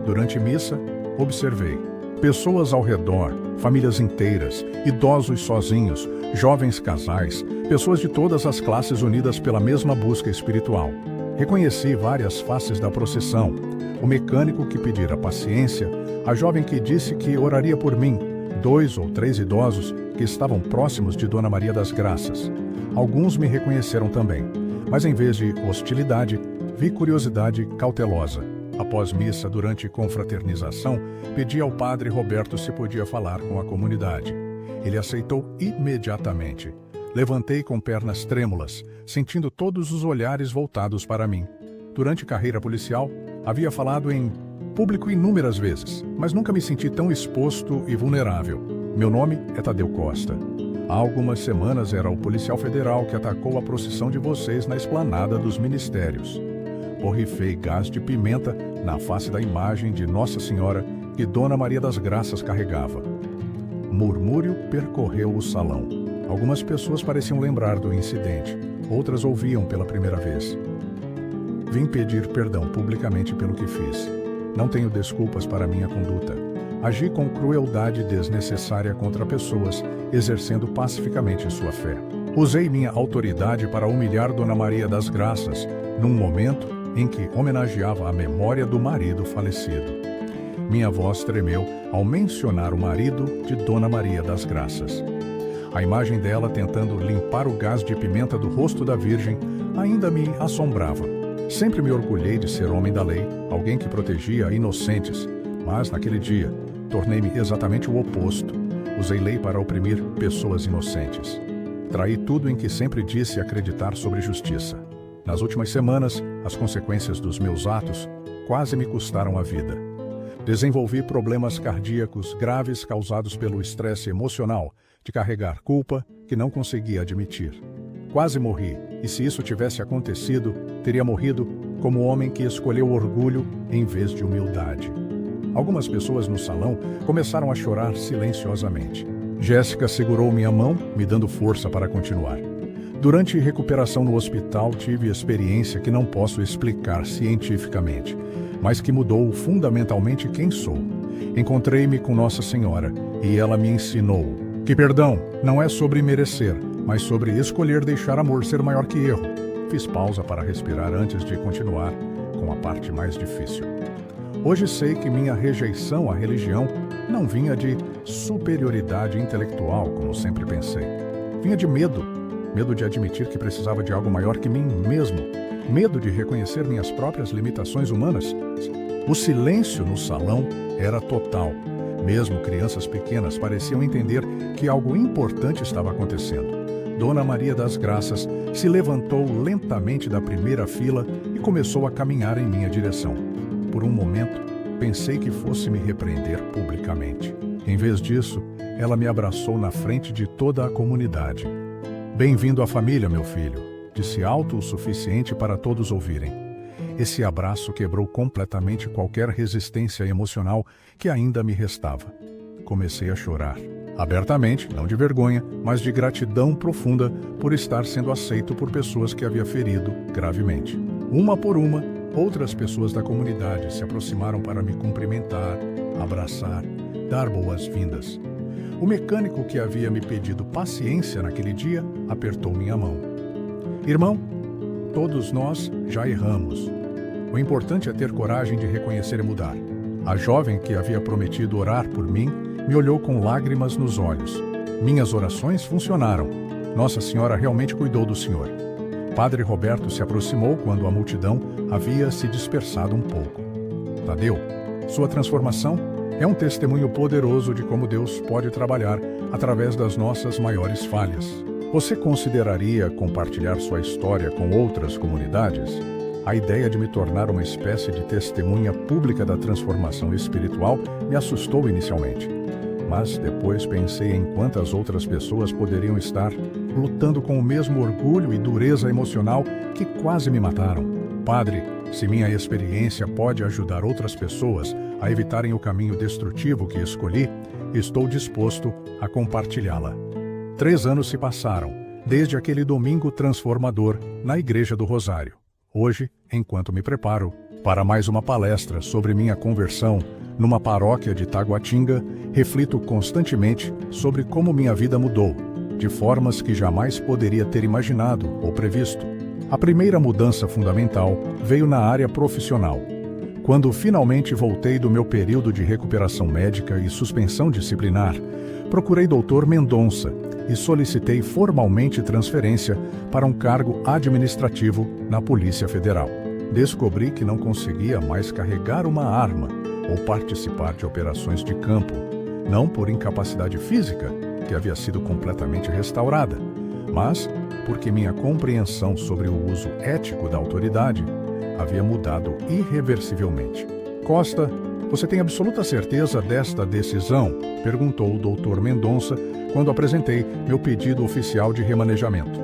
Durante missa, observei pessoas ao redor, famílias inteiras, idosos sozinhos, jovens casais, pessoas de todas as classes unidas pela mesma busca espiritual. Reconheci várias faces da procissão, o mecânico que pedira paciência, a jovem que disse que oraria por mim, 2 ou 3 idosos que estavam próximos de Dona Maria das Graças. Alguns me reconheceram também, mas em vez de hostilidade, vi curiosidade cautelosa. Após missa, durante confraternização, pedi ao padre Roberto se podia falar com a comunidade. Ele aceitou imediatamente. Levantei com pernas trêmulas, sentindo todos os olhares voltados para mim. Durante carreira policial, havia falado em público inúmeras vezes, mas nunca me senti tão exposto e vulnerável. Meu nome é Tadeu Costa. Há algumas semanas era o policial federal que atacou a procissão de vocês na esplanada dos ministérios. Borrifei gás de pimenta na face da imagem de Nossa Senhora que Dona Maria das Graças carregava. Murmúrio percorreu o salão. Algumas pessoas pareciam lembrar do incidente, outras ouviam pela primeira vez. Vim pedir perdão publicamente pelo que fiz. Não tenho desculpas para minha conduta. Agi com crueldade desnecessária contra pessoas, exercendo pacificamente sua fé. Usei minha autoridade para humilhar Dona Maria das Graças, num momento em que homenageava a memória do marido falecido. Minha voz tremeu ao mencionar o marido de Dona Maria das Graças. A imagem dela tentando limpar o gás de pimenta do rosto da Virgem ainda me assombrava. Sempre me orgulhei de ser homem da lei, alguém que protegia inocentes, mas naquele dia tornei-me exatamente o oposto. Usei lei para oprimir pessoas inocentes. Traí tudo em que sempre disse acreditar sobre justiça. Nas últimas semanas, as consequências dos meus atos quase me custaram a vida. Desenvolvi problemas cardíacos graves causados pelo estresse emocional de carregar culpa que não conseguia admitir. Quase morri, e se isso tivesse acontecido, teria morrido como homem que escolheu orgulho em vez de humildade. Algumas pessoas no salão começaram a chorar silenciosamente. Jéssica segurou minha mão, me dando força para continuar. Durante recuperação no hospital, tive experiência que não posso explicar cientificamente, mas que mudou fundamentalmente quem sou. Encontrei-me com Nossa Senhora e ela me ensinou que perdão não é sobre merecer, mas sobre escolher deixar amor ser maior que erro. Fiz pausa para respirar antes de continuar com a parte mais difícil. Hoje sei que minha rejeição à religião não vinha de superioridade intelectual, como sempre pensei. Vinha de medo. Medo de admitir que precisava de algo maior que mim mesmo. Medo de reconhecer minhas próprias limitações humanas. O silêncio no salão era total. Mesmo crianças pequenas pareciam entender que algo importante estava acontecendo. Dona Maria das Graças se levantou lentamente da primeira fila e começou a caminhar em minha direção. Por um momento, pensei que fosse me repreender publicamente. Em vez disso, ela me abraçou na frente de toda a comunidade. Bem-vindo à família, meu filho, disse alto o suficiente para todos ouvirem. Esse abraço quebrou completamente qualquer resistência emocional que ainda me restava. Comecei a chorar. Abertamente, não de vergonha, mas de gratidão profunda por estar sendo aceito por pessoas que havia ferido gravemente. Uma por uma, outras pessoas da comunidade se aproximaram para me cumprimentar, abraçar, dar boas-vindas. O mecânico que havia me pedido paciência naquele dia apertou minha mão. Irmão, todos nós já erramos. O importante é ter coragem de reconhecer e mudar. A jovem que havia prometido orar por mim me olhou com lágrimas nos olhos. Minhas orações funcionaram. Nossa Senhora realmente cuidou do senhor. Padre Roberto se aproximou quando a multidão havia se dispersado um pouco. Tadeu, sua transformação é um testemunho poderoso de como Deus pode trabalhar através das nossas maiores falhas. Você consideraria compartilhar sua história com outras comunidades? A ideia de me tornar uma espécie de testemunha pública da transformação espiritual me assustou inicialmente. Mas depois pensei em quantas outras pessoas poderiam estar lutando com o mesmo orgulho e dureza emocional que quase me mataram. Padre, se minha experiência pode ajudar outras pessoas a evitarem o caminho destrutivo que escolhi, estou disposto a compartilhá-la. 3 anos se passaram, desde aquele domingo transformador na Igreja do Rosário. Hoje, enquanto me preparo para mais uma palestra sobre minha conversão numa paróquia de Taguatinga, reflito constantemente sobre como minha vida mudou, de formas que jamais poderia ter imaginado ou previsto. A primeira mudança fundamental veio na área profissional. Quando finalmente voltei do meu período de recuperação médica e suspensão disciplinar, procurei Dr. Mendonça e solicitei formalmente transferência para um cargo administrativo na Polícia Federal. Descobri que não conseguia mais carregar uma arma ou participar de operações de campo, não por incapacidade física, que havia sido completamente restaurada, mas porque minha compreensão sobre o uso ético da autoridade havia mudado irreversivelmente. Costa, você tem absoluta certeza desta decisão? Perguntou o Dr. Mendonça quando apresentei meu pedido oficial de remanejamento.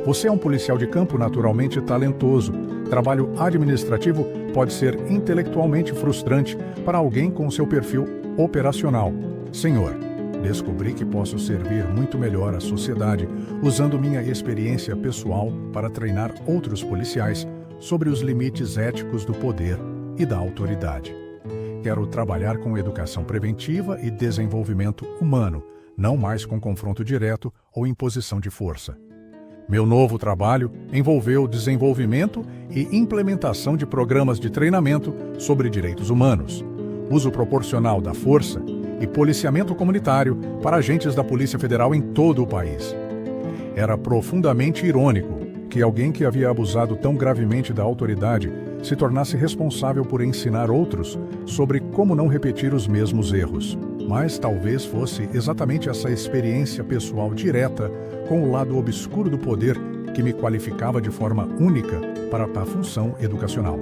Você é um policial de campo naturalmente talentoso. Trabalho administrativo pode ser intelectualmente frustrante para alguém com seu perfil operacional. Senhor, descobri que posso servir muito melhor à sociedade usando minha experiência pessoal para treinar outros policiais sobre os limites éticos do poder e da autoridade. Quero trabalhar com educação preventiva e desenvolvimento humano, não mais com confronto direto ou imposição de força. Meu novo trabalho envolveu desenvolvimento e implementação de programas de treinamento sobre direitos humanos, uso proporcional da força e policiamento comunitário para agentes da Polícia Federal em todo o país. Era profundamente irônico que alguém que havia abusado tão gravemente da autoridade se tornasse responsável por ensinar outros sobre como não repetir os mesmos erros. Mas talvez fosse exatamente essa experiência pessoal direta com o lado obscuro do poder que me qualificava de forma única para a função educacional.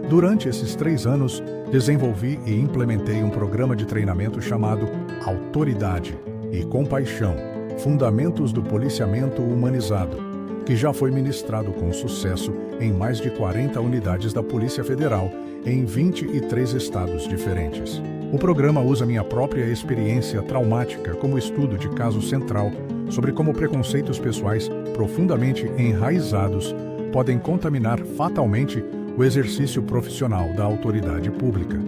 Durante esses 3 anos, desenvolvi e implementei um programa de treinamento chamado Autoridade e Compaixão, Fundamentos do Policiamento Humanizado, que já foi ministrado com sucesso em mais de 40 unidades da Polícia Federal em 23 estados diferentes. O programa usa minha própria experiência traumática como estudo de caso central sobre como preconceitos pessoais profundamente enraizados podem contaminar fatalmente o exercício profissional da autoridade pública.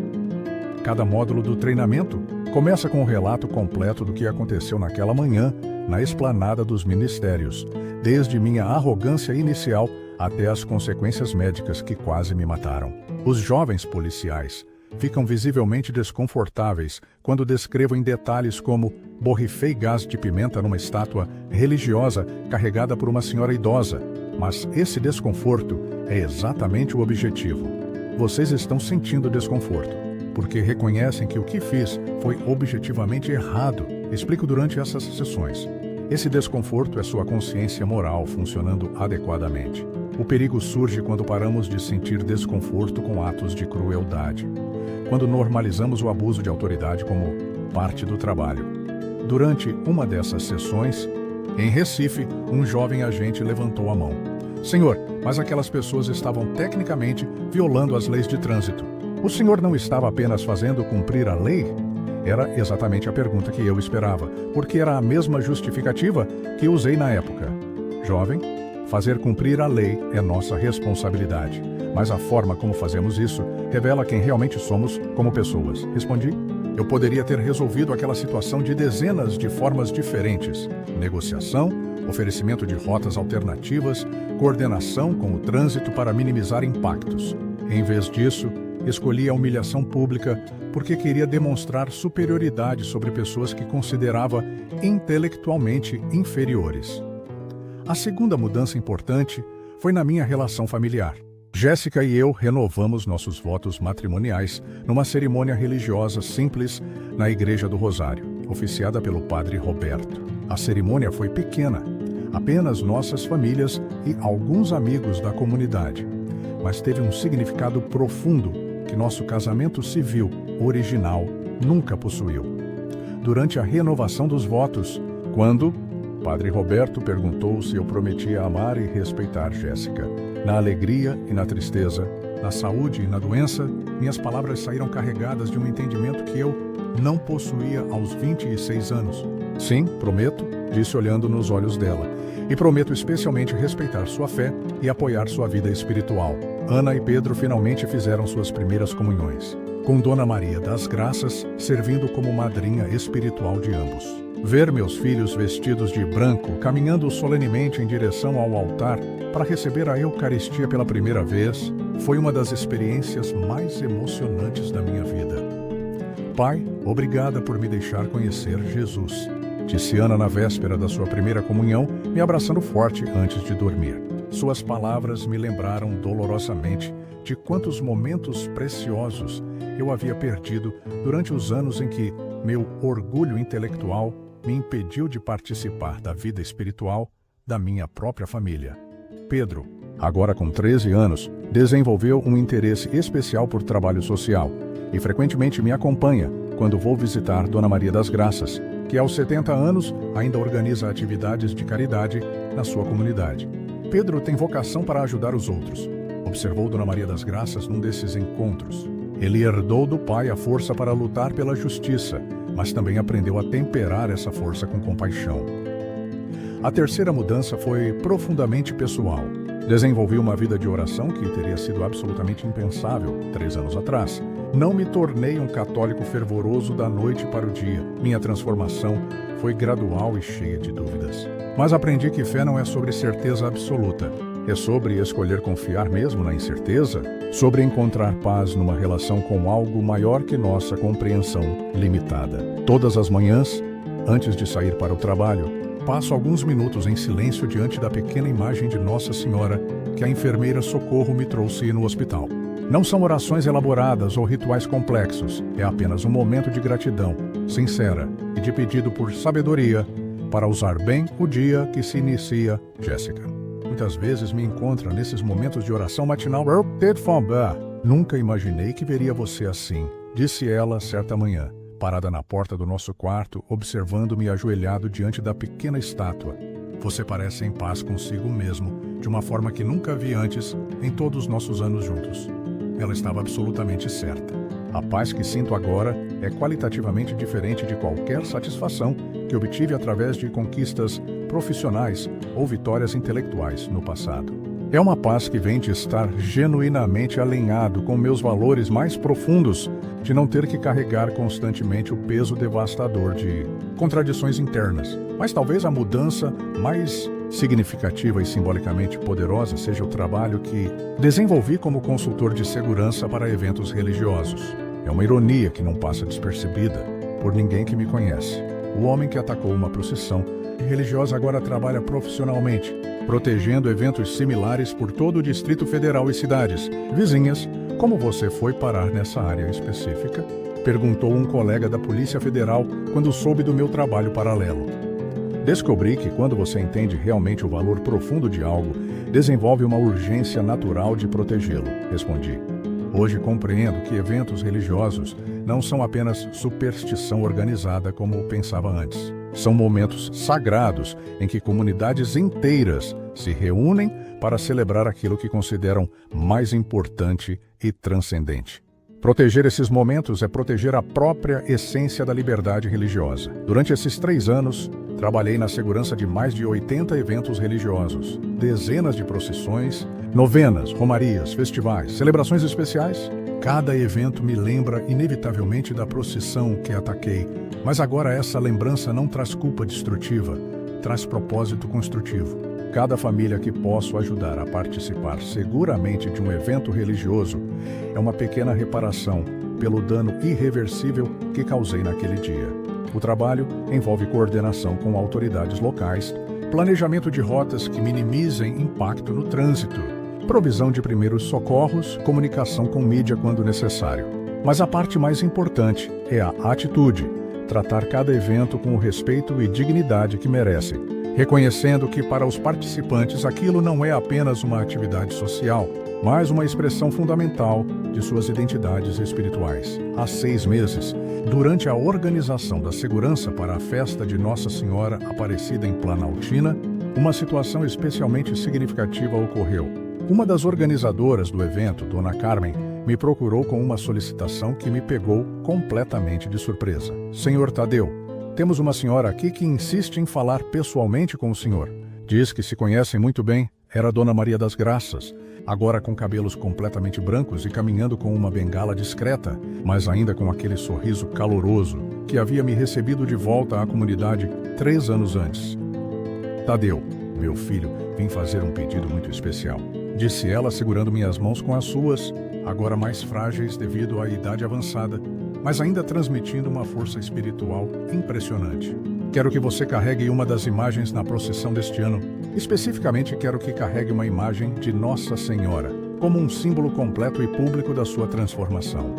Cada módulo do treinamento começa com um relato completo do que aconteceu naquela manhã na esplanada dos ministérios, desde minha arrogância inicial até as consequências médicas que quase me mataram. Os jovens policiais ficam visivelmente desconfortáveis quando descrevo em detalhes como borrifei gás de pimenta numa estátua religiosa carregada por uma senhora idosa, mas esse desconforto é exatamente o objetivo. Vocês estão sentindo desconforto, porque reconhecem que o que fiz foi objetivamente errado, explico durante essas sessões. Esse desconforto é sua consciência moral funcionando adequadamente. O perigo surge quando paramos de sentir desconforto com atos de crueldade, quando normalizamos o abuso de autoridade como parte do trabalho. Durante uma dessas sessões, em Recife, um jovem agente levantou a mão. Senhor, mas aquelas pessoas estavam tecnicamente violando as leis de trânsito. O senhor não estava apenas fazendo cumprir a lei? Era exatamente a pergunta que eu esperava, porque era a mesma justificativa que usei na época. Jovem, fazer cumprir a lei é nossa responsabilidade, mas a forma como fazemos isso revela quem realmente somos como pessoas. Respondi. Eu poderia ter resolvido aquela situação de dezenas de formas diferentes: negociação, oferecimento de rotas alternativas, coordenação com o trânsito para minimizar impactos. Em vez disso, escolhi a humilhação pública porque queria demonstrar superioridade sobre pessoas que considerava intelectualmente inferiores. A segunda mudança importante foi na minha relação familiar. Jéssica e eu renovamos nossos votos matrimoniais numa cerimônia religiosa simples na Igreja do Rosário, oficiada pelo Padre Roberto. A cerimônia foi pequena, apenas nossas famílias e alguns amigos da comunidade, mas teve um significado profundo que nosso casamento civil original nunca possuiu. Durante a renovação dos votos, quando Padre Roberto perguntou se eu prometia amar e respeitar Jéssica. Na alegria e na tristeza, na saúde e na doença, minhas palavras saíram carregadas de um entendimento que eu não possuía aos 26 anos. Sim, prometo, disse olhando nos olhos dela, e prometo especialmente respeitar sua fé e apoiar sua vida espiritual. Ana e Pedro finalmente fizeram suas primeiras comunhões, com Dona Maria das Graças servindo como madrinha espiritual de ambos. Ver meus filhos vestidos de branco, caminhando solenemente em direção ao altar para receber a Eucaristia pela primeira vez, foi uma das experiências mais emocionantes da minha vida. Pai, obrigada por me deixar conhecer Jesus, disse Ana na véspera da sua primeira comunhão, me abraçando forte antes de dormir. Suas palavras me lembraram dolorosamente de quantos momentos preciosos eu havia perdido durante os anos em que meu orgulho intelectual me impediu de participar da vida espiritual da minha própria família. Pedro, Agora com 13 anos, desenvolveu um interesse especial por trabalho social e frequentemente me acompanha quando vou visitar Dona Maria das Graças, que aos 70 anos ainda organiza atividades de caridade na sua comunidade. Pedro tem vocação para ajudar os outros. Observou Dona Maria das Graças num desses encontros. Ele herdou do pai a força para lutar pela justiça, mas também aprendeu a temperar essa força com compaixão. A terceira mudança foi profundamente pessoal. Desenvolvi uma vida de oração que teria sido absolutamente impensável 3 anos atrás. Não me tornei um católico fervoroso da noite para o dia. Minha transformação foi gradual e cheia de dúvidas. Mas aprendi que fé não é sobre certeza absoluta. É sobre escolher confiar mesmo na incerteza, sobre encontrar paz numa relação com algo maior que nossa compreensão limitada. Todas as manhãs, antes de sair para o trabalho, passo alguns minutos em silêncio diante da pequena imagem de Nossa Senhora que a enfermeira Socorro me trouxe no hospital. Não são orações elaboradas ou rituais complexos, é apenas um momento de gratidão, sincera e de pedido por sabedoria para usar bem o dia que se inicia, Jéssica. Muitas vezes me encontra nesses momentos de oração matinal. Nunca imaginei que veria você assim, disse ela certa manhã, parada na porta do nosso quarto, observando-me ajoelhado diante da pequena estátua. Você parece em paz consigo mesmo, de uma forma que nunca vi antes em todos os nossos anos juntos. Ela estava absolutamente certa. A paz que sinto agora é qualitativamente diferente de qualquer satisfação que obtive através de conquistas profissionais ou vitórias intelectuais no passado. É uma paz que vem de estar genuinamente alinhado com meus valores mais profundos, de não ter que carregar constantemente o peso devastador de contradições internas. Mas talvez a mudança mais significativa e simbolicamente poderosa seja o trabalho que desenvolvi como consultor de segurança para eventos religiosos. É uma ironia que não passa despercebida por ninguém que me conhece. O homem que atacou uma procissão religiosa agora trabalha profissionalmente, protegendo eventos similares por todo o Distrito Federal e cidades vizinhas. Como você foi parar nessa área específica? Perguntou um colega da Polícia Federal quando soube do meu trabalho paralelo. Descobri que quando você entende realmente o valor profundo de algo, desenvolve uma urgência natural de protegê-lo, respondi. Hoje compreendo que eventos religiosos não são apenas superstição organizada como pensava antes. São momentos sagrados em que comunidades inteiras se reúnem para celebrar aquilo que consideram mais importante e transcendente. Proteger esses momentos é proteger a própria essência da liberdade religiosa. Durante esses 3 anos, trabalhei na segurança de mais de 80 eventos religiosos, dezenas de procissões, novenas, romarias, festivais, celebrações especiais. Cada evento me lembra inevitavelmente da procissão que ataquei, mas agora essa lembrança não traz culpa destrutiva, traz propósito construtivo. Cada família que posso ajudar a participar seguramente de um evento religioso é uma pequena reparação pelo dano irreversível que causei naquele dia. O trabalho envolve coordenação com autoridades locais, planejamento de rotas que minimizem impacto no trânsito, provisão de primeiros socorros, comunicação com mídia quando necessário. Mas a parte mais importante é a atitude, tratar cada evento com o respeito e dignidade que merece, reconhecendo que para os participantes aquilo não é apenas uma atividade social, mas uma expressão fundamental de suas identidades espirituais. Há 6 meses, durante a organização da segurança para a festa de Nossa Senhora Aparecida em Planaltina, uma situação especialmente significativa ocorreu. Uma das organizadoras do evento, Dona Carmen, me procurou com uma solicitação que me pegou completamente de surpresa. Senhor Tadeu, temos uma senhora aqui que insiste em falar pessoalmente com o senhor. Diz que se conhecem muito bem, era Dona Maria das Graças, agora com cabelos completamente brancos e caminhando com uma bengala discreta, mas ainda com aquele sorriso caloroso que havia me recebido de volta à comunidade 3 anos antes. Tadeu, meu filho, vim fazer um pedido muito especial, disse ela segurando minhas mãos com as suas, agora mais frágeis devido à idade avançada, mas ainda transmitindo uma força espiritual impressionante. Quero que você carregue uma das imagens na procissão deste ano. Especificamente, quero que carregue uma imagem de Nossa Senhora, como um símbolo completo e público da sua transformação.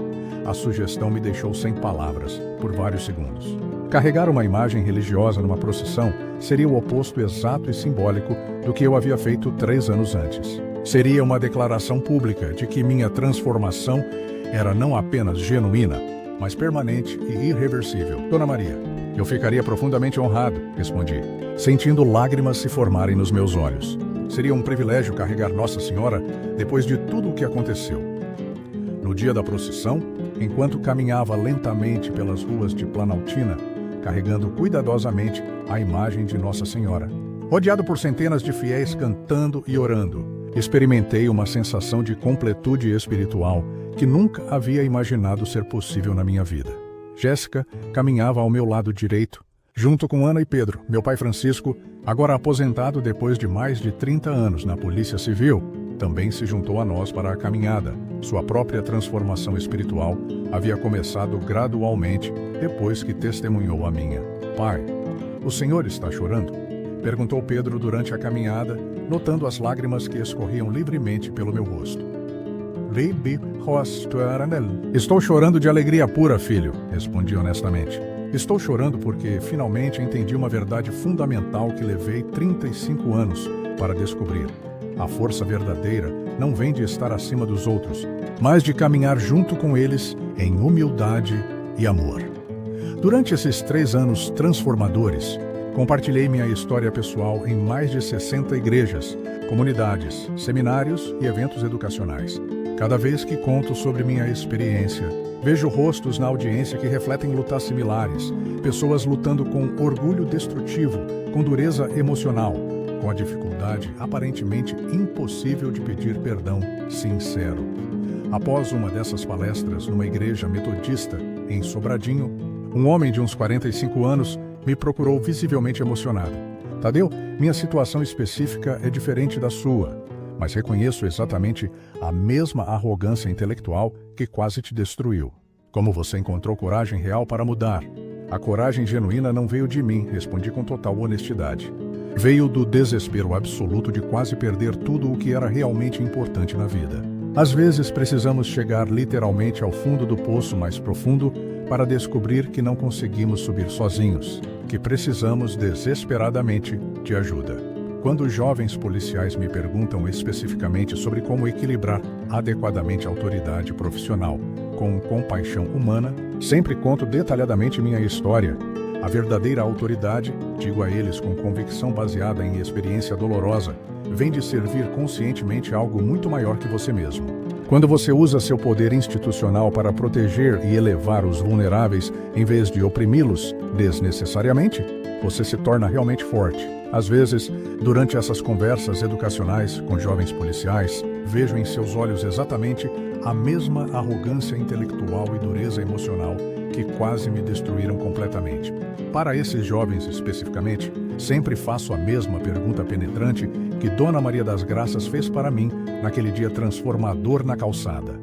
A sugestão me deixou sem palavras por vários segundos. Carregar uma imagem religiosa numa procissão seria o oposto exato e simbólico do que eu havia feito 3 anos antes. Seria uma declaração pública de que minha transformação era não apenas genuína, mas permanente e irreversível. Dona Maria, eu ficaria profundamente honrado, respondi, sentindo lágrimas se formarem nos meus olhos. Seria um privilégio carregar Nossa Senhora depois de tudo o que aconteceu. No dia da procissão, enquanto caminhava lentamente pelas ruas de Planaltina, carregando cuidadosamente a imagem de Nossa Senhora, rodeado por centenas de fiéis cantando e orando, experimentei uma sensação de completude espiritual que nunca havia imaginado ser possível na minha vida. Jéssica caminhava ao meu lado direito, junto com Ana e Pedro. Meu pai Francisco, agora aposentado depois de mais de 30 anos na Polícia Civil, também se juntou a nós para a caminhada. Sua própria transformação espiritual havia começado gradualmente depois que testemunhou a minha. Pai, o senhor está chorando? Perguntou Pedro durante a caminhada, notando as lágrimas que escorriam livremente pelo meu rosto. Estou chorando de alegria pura, filho, respondi honestamente. Estou chorando porque finalmente entendi uma verdade fundamental que levei 35 anos para descobrir. A força verdadeira não vem de estar acima dos outros, mas de caminhar junto com eles em humildade e amor. Durante esses 3 anos transformadores, compartilhei minha história pessoal em mais de 60 igrejas, comunidades, seminários e eventos educacionais. Cada vez que conto sobre minha experiência, vejo rostos na audiência que refletem lutas similares, pessoas lutando com orgulho destrutivo, com dureza emocional, com a dificuldade aparentemente impossível de pedir perdão sincero. Após uma dessas palestras numa igreja metodista em Sobradinho, um homem de uns 45 anos me procurou visivelmente emocionado. Tadeu, minha situação específica é diferente da sua, mas reconheço exatamente a mesma arrogância intelectual que quase te destruiu. Como você encontrou coragem real para mudar? A coragem genuína não veio de mim, respondi com total honestidade. Veio do desespero absoluto de quase perder tudo o que era realmente importante na vida. Às vezes precisamos chegar literalmente ao fundo do poço mais profundo para descobrir que não conseguimos subir sozinhos, que precisamos desesperadamente de ajuda. Quando jovens policiais me perguntam especificamente sobre como equilibrar adequadamente a autoridade profissional com compaixão humana, sempre conto detalhadamente minha história. A verdadeira autoridade, digo a eles com convicção baseada em experiência dolorosa, vem de servir conscientemente algo muito maior que você mesmo. Quando você usa seu poder institucional para proteger e elevar os vulneráveis em vez de oprimi-los desnecessariamente, você se torna realmente forte. Às vezes, durante essas conversas educacionais com jovens policiais, vejo em seus olhos exatamente a mesma arrogância intelectual e dureza emocional que quase me destruíram completamente. Para esses jovens especificamente, sempre faço a mesma pergunta penetrante que Dona Maria das Graças fez para mim naquele dia transformador na calçada.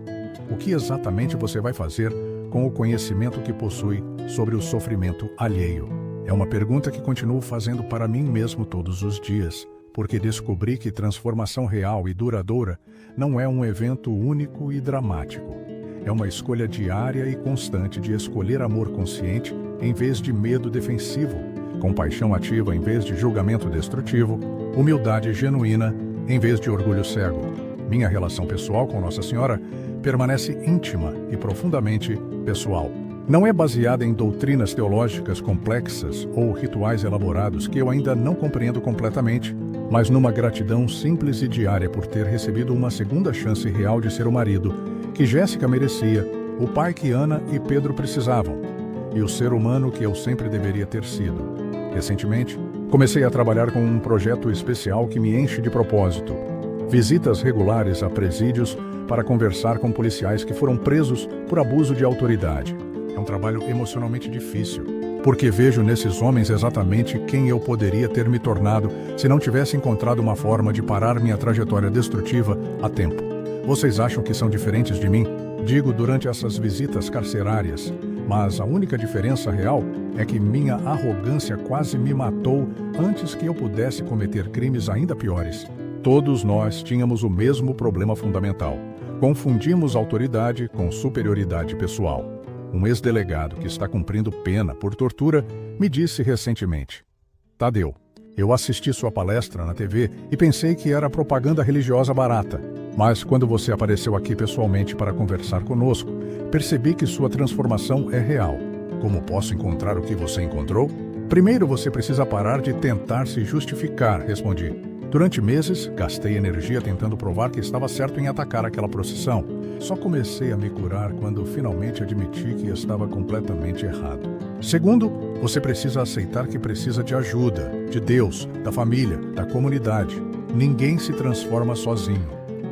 O que exatamente você vai fazer com o conhecimento que possui sobre o sofrimento alheio? É uma pergunta que continuo fazendo para mim mesmo todos os dias, porque descobri que transformação real e duradoura não é um evento único e dramático. É uma escolha diária e constante de escolher amor consciente em vez de medo defensivo, compaixão ativa em vez de julgamento destrutivo, humildade genuína em vez de orgulho cego. Minha relação pessoal com Nossa Senhora permanece íntima e profundamente pessoal. Não é baseada em doutrinas teológicas complexas ou rituais elaborados que eu ainda não compreendo completamente, mas numa gratidão simples e diária por ter recebido uma segunda chance real de ser o marido que Jéssica merecia, o pai que Ana e Pedro precisavam, e o ser humano que eu sempre deveria ter sido. Recentemente, comecei a trabalhar com um projeto especial que me enche de propósito. Visitas regulares a presídios para conversar com policiais que foram presos por abuso de autoridade. É um trabalho emocionalmente difícil, porque vejo nesses homens exatamente quem eu poderia ter me tornado se não tivesse encontrado uma forma de parar minha trajetória destrutiva a tempo. Vocês acham que são diferentes de mim? Digo durante essas visitas carcerárias, mas a única diferença real é que minha arrogância quase me matou antes que eu pudesse cometer crimes ainda piores. Todos nós tínhamos o mesmo problema fundamental. Confundimos autoridade com superioridade pessoal. Um ex-delegado que está cumprindo pena por tortura me disse recentemente: Tadeu, Eu assisti sua palestra na TV e pensei que era propaganda religiosa barata. Mas quando você apareceu aqui pessoalmente para conversar conosco, percebi que sua transformação é real. Como posso encontrar o que você encontrou? Primeiro você precisa parar de tentar se justificar, respondi. Durante meses, gastei energia tentando provar que estava certo em atacar aquela procissão. Só comecei a me curar quando finalmente admiti que estava completamente errado. Segundo, você precisa aceitar que precisa de ajuda, de Deus, da família, da comunidade. Ninguém se transforma sozinho.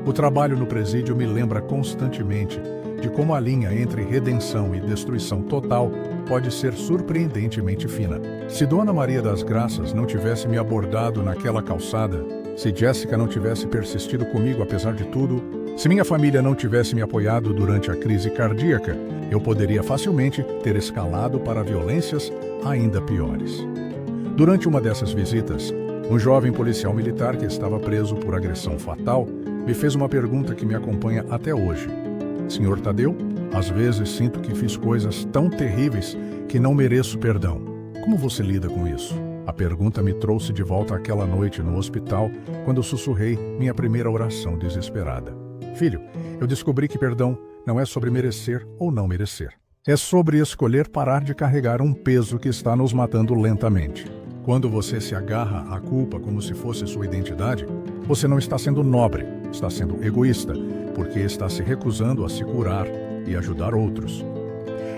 O trabalho no presídio me lembra constantemente de como a linha entre redenção e destruição total pode ser surpreendentemente fina. Se Dona Maria das Graças não tivesse me abordado naquela calçada, se Jéssica não tivesse persistido comigo apesar de tudo, se minha família não tivesse me apoiado durante a crise cardíaca, eu poderia facilmente ter escalado para violências ainda piores. Durante uma dessas visitas, um jovem policial militar que estava preso por agressão fatal me fez uma pergunta que me acompanha até hoje. Senhor Tadeu, às vezes sinto que fiz coisas tão terríveis que não mereço perdão. Como você lida com isso? A pergunta me trouxe de volta àquela noite no hospital, quando sussurrei minha primeira oração desesperada. Filho, eu descobri que perdão não é sobre merecer ou não merecer. É sobre escolher parar de carregar um peso que está nos matando lentamente. Quando você se agarra à culpa como se fosse sua identidade, você não está sendo nobre, está sendo egoísta, porque está se recusando a se curar e ajudar outros.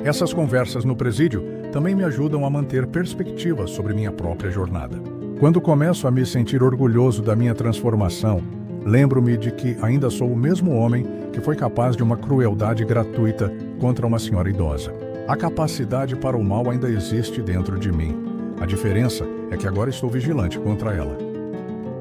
Essas conversas no presídio também me ajudam a manter perspectiva sobre minha própria jornada. Quando começo a me sentir orgulhoso da minha transformação, lembro-me de que ainda sou o mesmo homem que foi capaz de uma crueldade gratuita contra uma senhora idosa. A capacidade para o mal ainda existe dentro de mim. A diferença é que agora estou vigilante contra ela.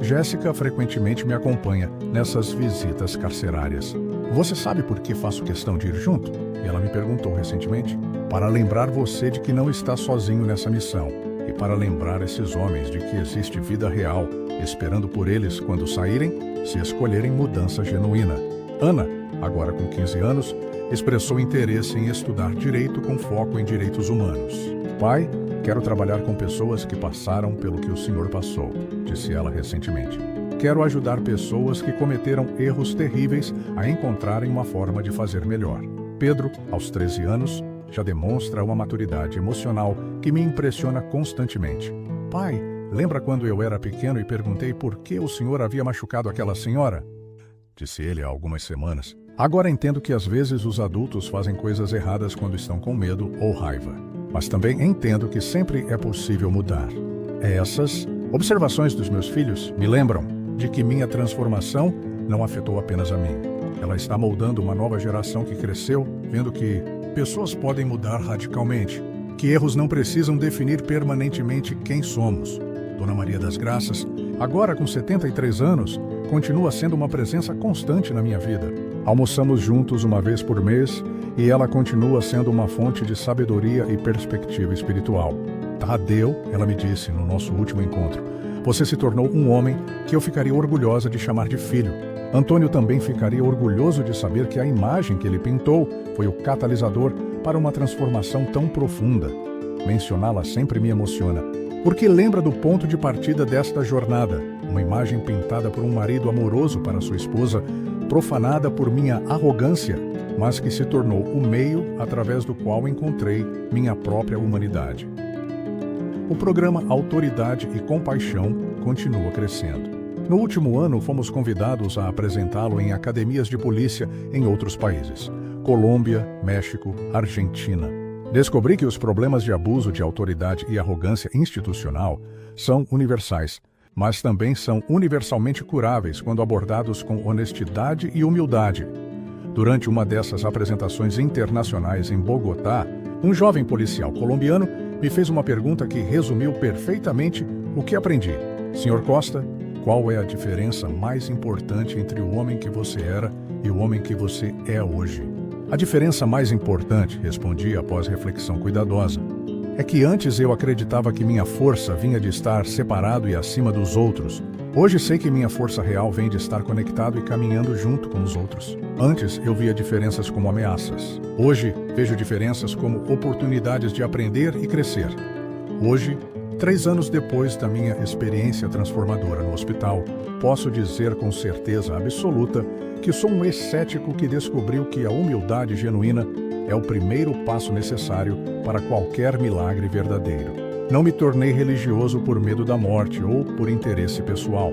Jéssica frequentemente me acompanha nessas visitas carcerárias. Você sabe por que faço questão de ir junto? Ela me perguntou recentemente. Para lembrar você de que não está sozinho nessa missão e para lembrar esses homens de que existe vida real esperando por eles quando saírem, se escolherem mudança genuína. Ana, agora com 15 anos, expressou interesse em estudar direito com foco em direitos humanos. Pai, quero trabalhar com pessoas que passaram pelo que o senhor passou, disse ela recentemente. Quero ajudar pessoas que cometeram erros terríveis a encontrarem uma forma de fazer melhor. Pedro, aos 13 anos, já demonstra uma maturidade emocional que me impressiona constantemente. Pai, lembra quando eu era pequeno e perguntei por que o senhor havia machucado aquela senhora? Disse ele há algumas semanas. Agora entendo que às vezes os adultos fazem coisas erradas quando estão com medo ou raiva. Mas também entendo que sempre é possível mudar. Essas observações dos meus filhos me lembram de que minha transformação não afetou apenas a mim. Ela está moldando uma nova geração que cresceu, vendo que pessoas podem mudar radicalmente, que erros não precisam definir permanentemente quem somos. Dona Maria das Graças, agora com 73 anos, continua sendo uma presença constante na minha vida. Almoçamos juntos uma vez por mês e ela continua sendo uma fonte de sabedoria e perspectiva espiritual. Tadeu, ela me disse no nosso último encontro, você se tornou um homem que eu ficaria orgulhosa de chamar de filho. Antônio também ficaria orgulhoso de saber que a imagem que ele pintou foi o catalisador para uma transformação tão profunda. Mencioná-la sempre me emociona, porque lembra do ponto de partida desta jornada, uma imagem pintada por um marido amoroso para sua esposa, profanada por minha arrogância, mas que se tornou o meio através do qual encontrei minha própria humanidade. O programa Autoridade e Compaixão continua crescendo. No último ano, fomos convidados a apresentá-lo em academias de polícia em outros países: Colômbia, México, Argentina. Descobri que os problemas de abuso de autoridade e arrogância institucional são universais, mas também são universalmente curáveis quando abordados com honestidade e humildade. Durante uma dessas apresentações internacionais em Bogotá, um jovem policial colombiano me fez uma pergunta que resumiu perfeitamente o que aprendi. Senhor Costa, qual é a diferença mais importante entre o homem que você era e o homem que você é hoje? A diferença mais importante, respondi após reflexão cuidadosa, é que antes eu acreditava que minha força vinha de estar separado e acima dos outros. Hoje sei que minha força real vem de estar conectado e caminhando junto com os outros. Antes eu via diferenças como ameaças. Hoje vejo diferenças como oportunidades de aprender e crescer. Hoje 3 anos depois da minha experiência transformadora no hospital, posso dizer com certeza absoluta que sou um ex-cético que descobriu que a humildade genuína é o primeiro passo necessário para qualquer milagre verdadeiro. Não me tornei religioso por medo da morte ou por interesse pessoal.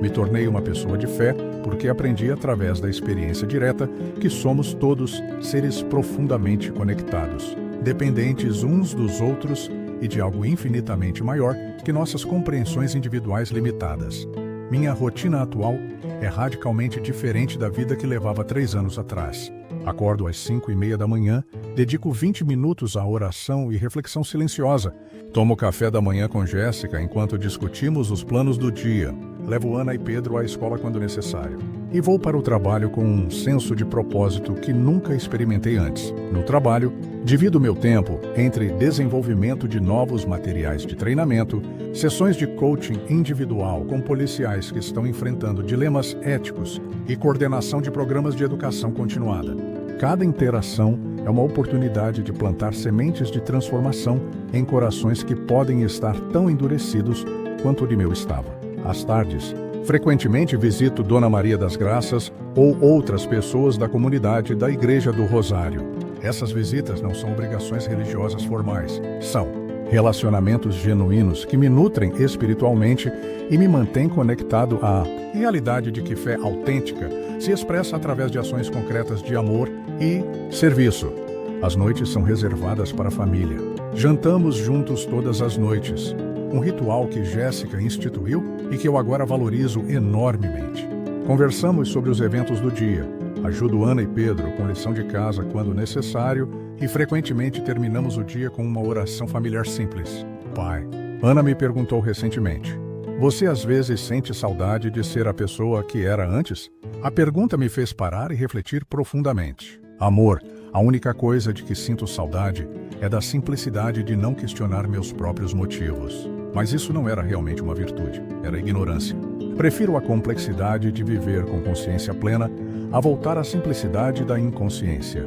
Me tornei uma pessoa de fé porque aprendi através da experiência direta que somos todos seres profundamente conectados, dependentes uns dos outros e de algo infinitamente maior que nossas compreensões individuais limitadas. Minha rotina atual é radicalmente diferente da vida que levava 3 anos atrás. Acordo às 5:30 da manhã, dedico 20 minutos à oração e reflexão silenciosa. Tomo café da manhã com Jéssica enquanto discutimos os planos do dia. Levo Ana e Pedro à escola quando necessário. E vou para o trabalho com um senso de propósito que nunca experimentei antes. No trabalho, divido meu tempo entre desenvolvimento de novos materiais de treinamento, sessões de coaching individual com policiais que estão enfrentando dilemas éticos e coordenação de programas de educação continuada. Cada interação é uma oportunidade de plantar sementes de transformação em corações que podem estar tão endurecidos quanto o de meu estava. Às tardes, frequentemente visito Dona Maria das Graças ou outras pessoas da comunidade da Igreja do Rosário. Essas visitas não são obrigações religiosas formais, são relacionamentos genuínos que me nutrem espiritualmente e me mantêm conectado à realidade de que fé autêntica se expressa através de ações concretas de amor e serviço. As noites são reservadas para a família. Jantamos juntos todas as noites, um ritual que Jéssica instituiu e que eu agora valorizo enormemente. Conversamos sobre os eventos do dia, ajudo Ana e Pedro com lição de casa quando necessário e frequentemente terminamos o dia com uma oração familiar simples. Pai, Ana me perguntou recentemente, você às vezes sente saudade de ser a pessoa que era antes? A pergunta me fez parar e refletir profundamente. Amor, a única coisa de que sinto saudade é da simplicidade de não questionar meus próprios motivos. Mas isso não era realmente uma virtude, era ignorância. Prefiro a complexidade de viver com consciência plena a voltar à simplicidade da inconsciência.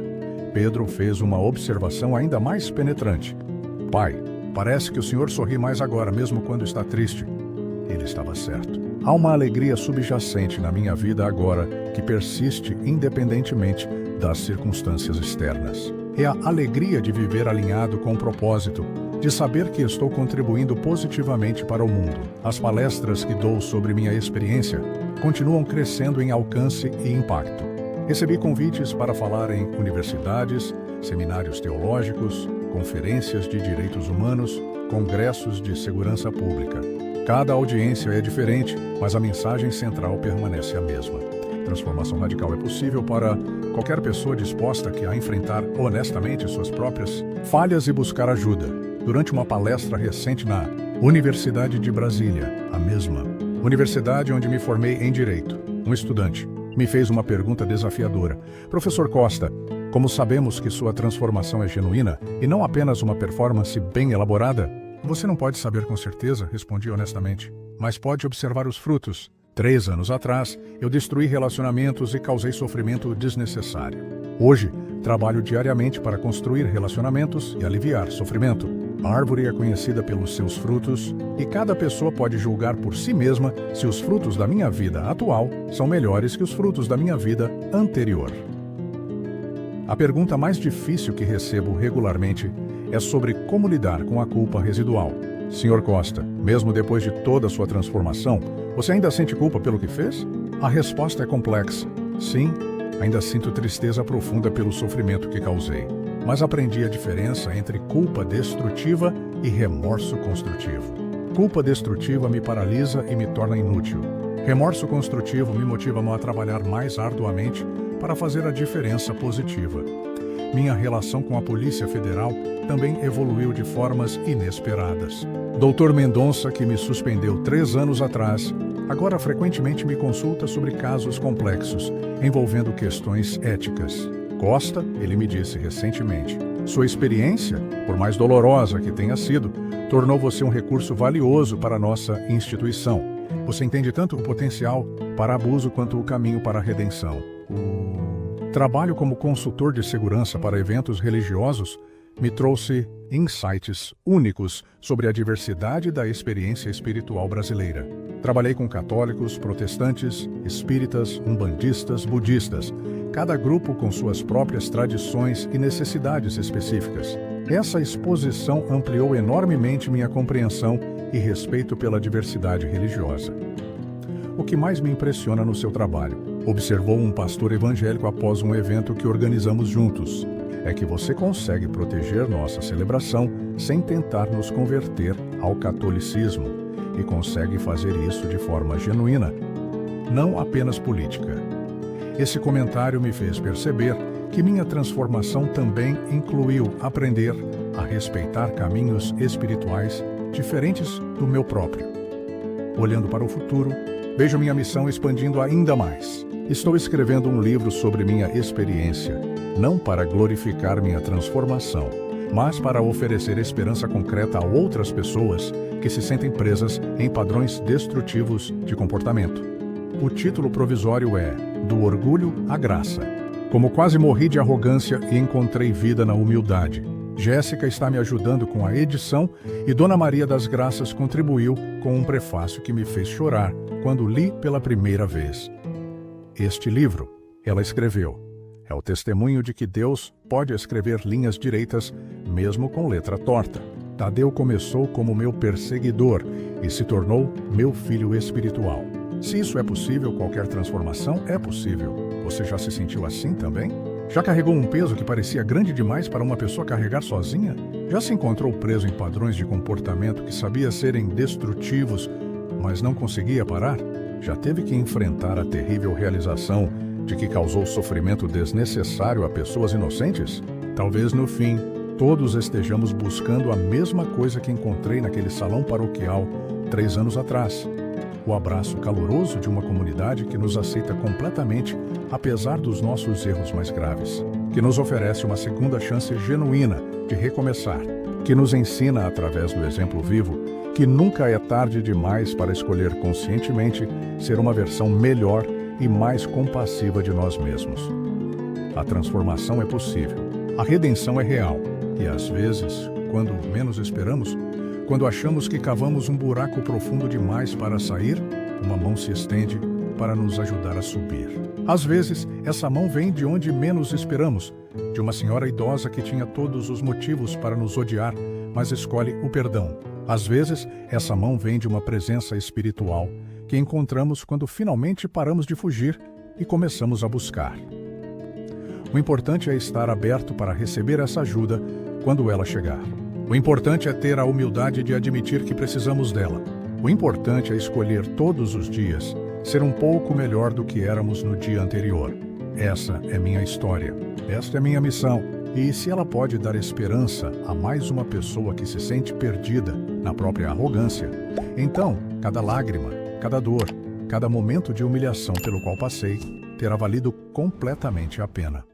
Pedro fez uma observação ainda mais penetrante. Pai, parece que o senhor sorri mais agora, mesmo quando está triste. Ele estava certo. Há uma alegria subjacente na minha vida agora que persiste independentemente das circunstâncias externas. É a alegria de viver alinhado com o propósito, de saber que estou contribuindo positivamente para o mundo. As palestras que dou sobre minha experiência continuam crescendo em alcance e impacto. Recebi convites para falar em universidades, seminários teológicos, conferências de direitos humanos, congressos de segurança pública. Cada audiência é diferente, mas a mensagem central permanece a mesma. Transformação radical é possível para qualquer pessoa disposta a enfrentar honestamente suas próprias falhas e buscar ajuda. Durante uma palestra recente na Universidade de Brasília, a mesma universidade onde me formei em Direito, um estudante me fez uma pergunta desafiadora. Professor Costa, como sabemos que sua transformação é genuína e não apenas uma performance bem elaborada? Você não pode saber com certeza, respondi honestamente, mas pode observar os frutos. 3 anos atrás, eu destruí relacionamentos e causei sofrimento desnecessário. Hoje, trabalho diariamente para construir relacionamentos e aliviar sofrimento. A árvore é conhecida pelos seus frutos e cada pessoa pode julgar por si mesma se os frutos da minha vida atual são melhores que os frutos da minha vida anterior. A pergunta mais difícil que recebo regularmente é sobre como lidar com a culpa residual. Sr. Costa, mesmo depois de toda a sua transformação, você ainda sente culpa pelo que fez? A resposta é complexa. Sim, ainda sinto tristeza profunda pelo sofrimento que causei. Mas aprendi a diferença entre culpa destrutiva e remorso construtivo. Culpa destrutiva me paralisa e me torna inútil. Remorso construtivo me motiva a trabalhar mais arduamente para fazer a diferença positiva. Minha relação com a Polícia Federal também evoluiu de formas inesperadas. Dr. Mendonça, que me suspendeu 3 anos atrás, agora frequentemente me consulta sobre casos complexos, envolvendo questões éticas. Costa, ele me disse recentemente, sua experiência, por mais dolorosa que tenha sido, tornou você um recurso valioso para a nossa instituição. Você entende tanto o potencial para abuso quanto o caminho para a redenção. Trabalho como consultor de segurança para eventos religiosos me trouxe insights únicos sobre a diversidade da experiência espiritual brasileira. Trabalhei com católicos, protestantes, espíritas, umbandistas, budistas, cada grupo com suas próprias tradições e necessidades específicas. Essa exposição ampliou enormemente minha compreensão e respeito pela diversidade religiosa. O que mais me impressiona no seu trabalho, observou um pastor evangélico após um evento que organizamos juntos, é que você consegue proteger nossa celebração sem tentar nos converter ao catolicismo e consegue fazer isso de forma genuína, não apenas política. Esse comentário me fez perceber que minha transformação também incluiu aprender a respeitar caminhos espirituais diferentes do meu próprio. Olhando para o futuro, vejo minha missão expandindo ainda mais. Estou escrevendo um livro sobre minha experiência, não para glorificar minha transformação, mas para oferecer esperança concreta a outras pessoas que se sentem presas em padrões destrutivos de comportamento. O título provisório é Do Orgulho à Graça. Como quase morri de arrogância e encontrei vida na humildade. Jéssica está me ajudando com a edição e Dona Maria das Graças contribuiu com um prefácio que me fez chorar quando li pela primeira vez. Este livro, ela escreveu, é o testemunho de que Deus pode escrever linhas direitas mesmo com letra torta. Tadeu começou como meu perseguidor e se tornou meu filho espiritual. Se isso é possível, qualquer transformação é possível. Você já se sentiu assim também? Já carregou um peso que parecia grande demais para uma pessoa carregar sozinha? Já se encontrou preso em padrões de comportamento que sabia serem destrutivos, mas não conseguia parar? Já teve que enfrentar a terrível realização de que causou sofrimento desnecessário a pessoas inocentes? Talvez no fim, todos estejamos buscando a mesma coisa que encontrei naquele salão paroquial 3 anos atrás. O abraço caloroso de uma comunidade que nos aceita completamente, apesar dos nossos erros mais graves, que nos oferece uma segunda chance genuína de recomeçar, que nos ensina através do exemplo vivo que nunca é tarde demais para escolher conscientemente ser uma versão melhor e mais compassiva de nós mesmos. A transformação é possível, a redenção é real e às vezes, quando menos esperamos, quando achamos que cavamos um buraco profundo demais para sair, uma mão se estende para nos ajudar a subir. Às vezes, essa mão vem de onde menos esperamos, de uma senhora idosa que tinha todos os motivos para nos odiar, mas escolhe o perdão. Às vezes, essa mão vem de uma presença espiritual que encontramos quando finalmente paramos de fugir e começamos a buscar. O importante é estar aberto para receber essa ajuda quando ela chegar. O importante é ter a humildade de admitir que precisamos dela. O importante é escolher todos os dias ser um pouco melhor do que éramos no dia anterior. Essa é minha história. Esta é minha missão. E se ela pode dar esperança a mais uma pessoa que se sente perdida na própria arrogância, então cada lágrima, cada dor, cada momento de humilhação pelo qual passei terá valido completamente a pena.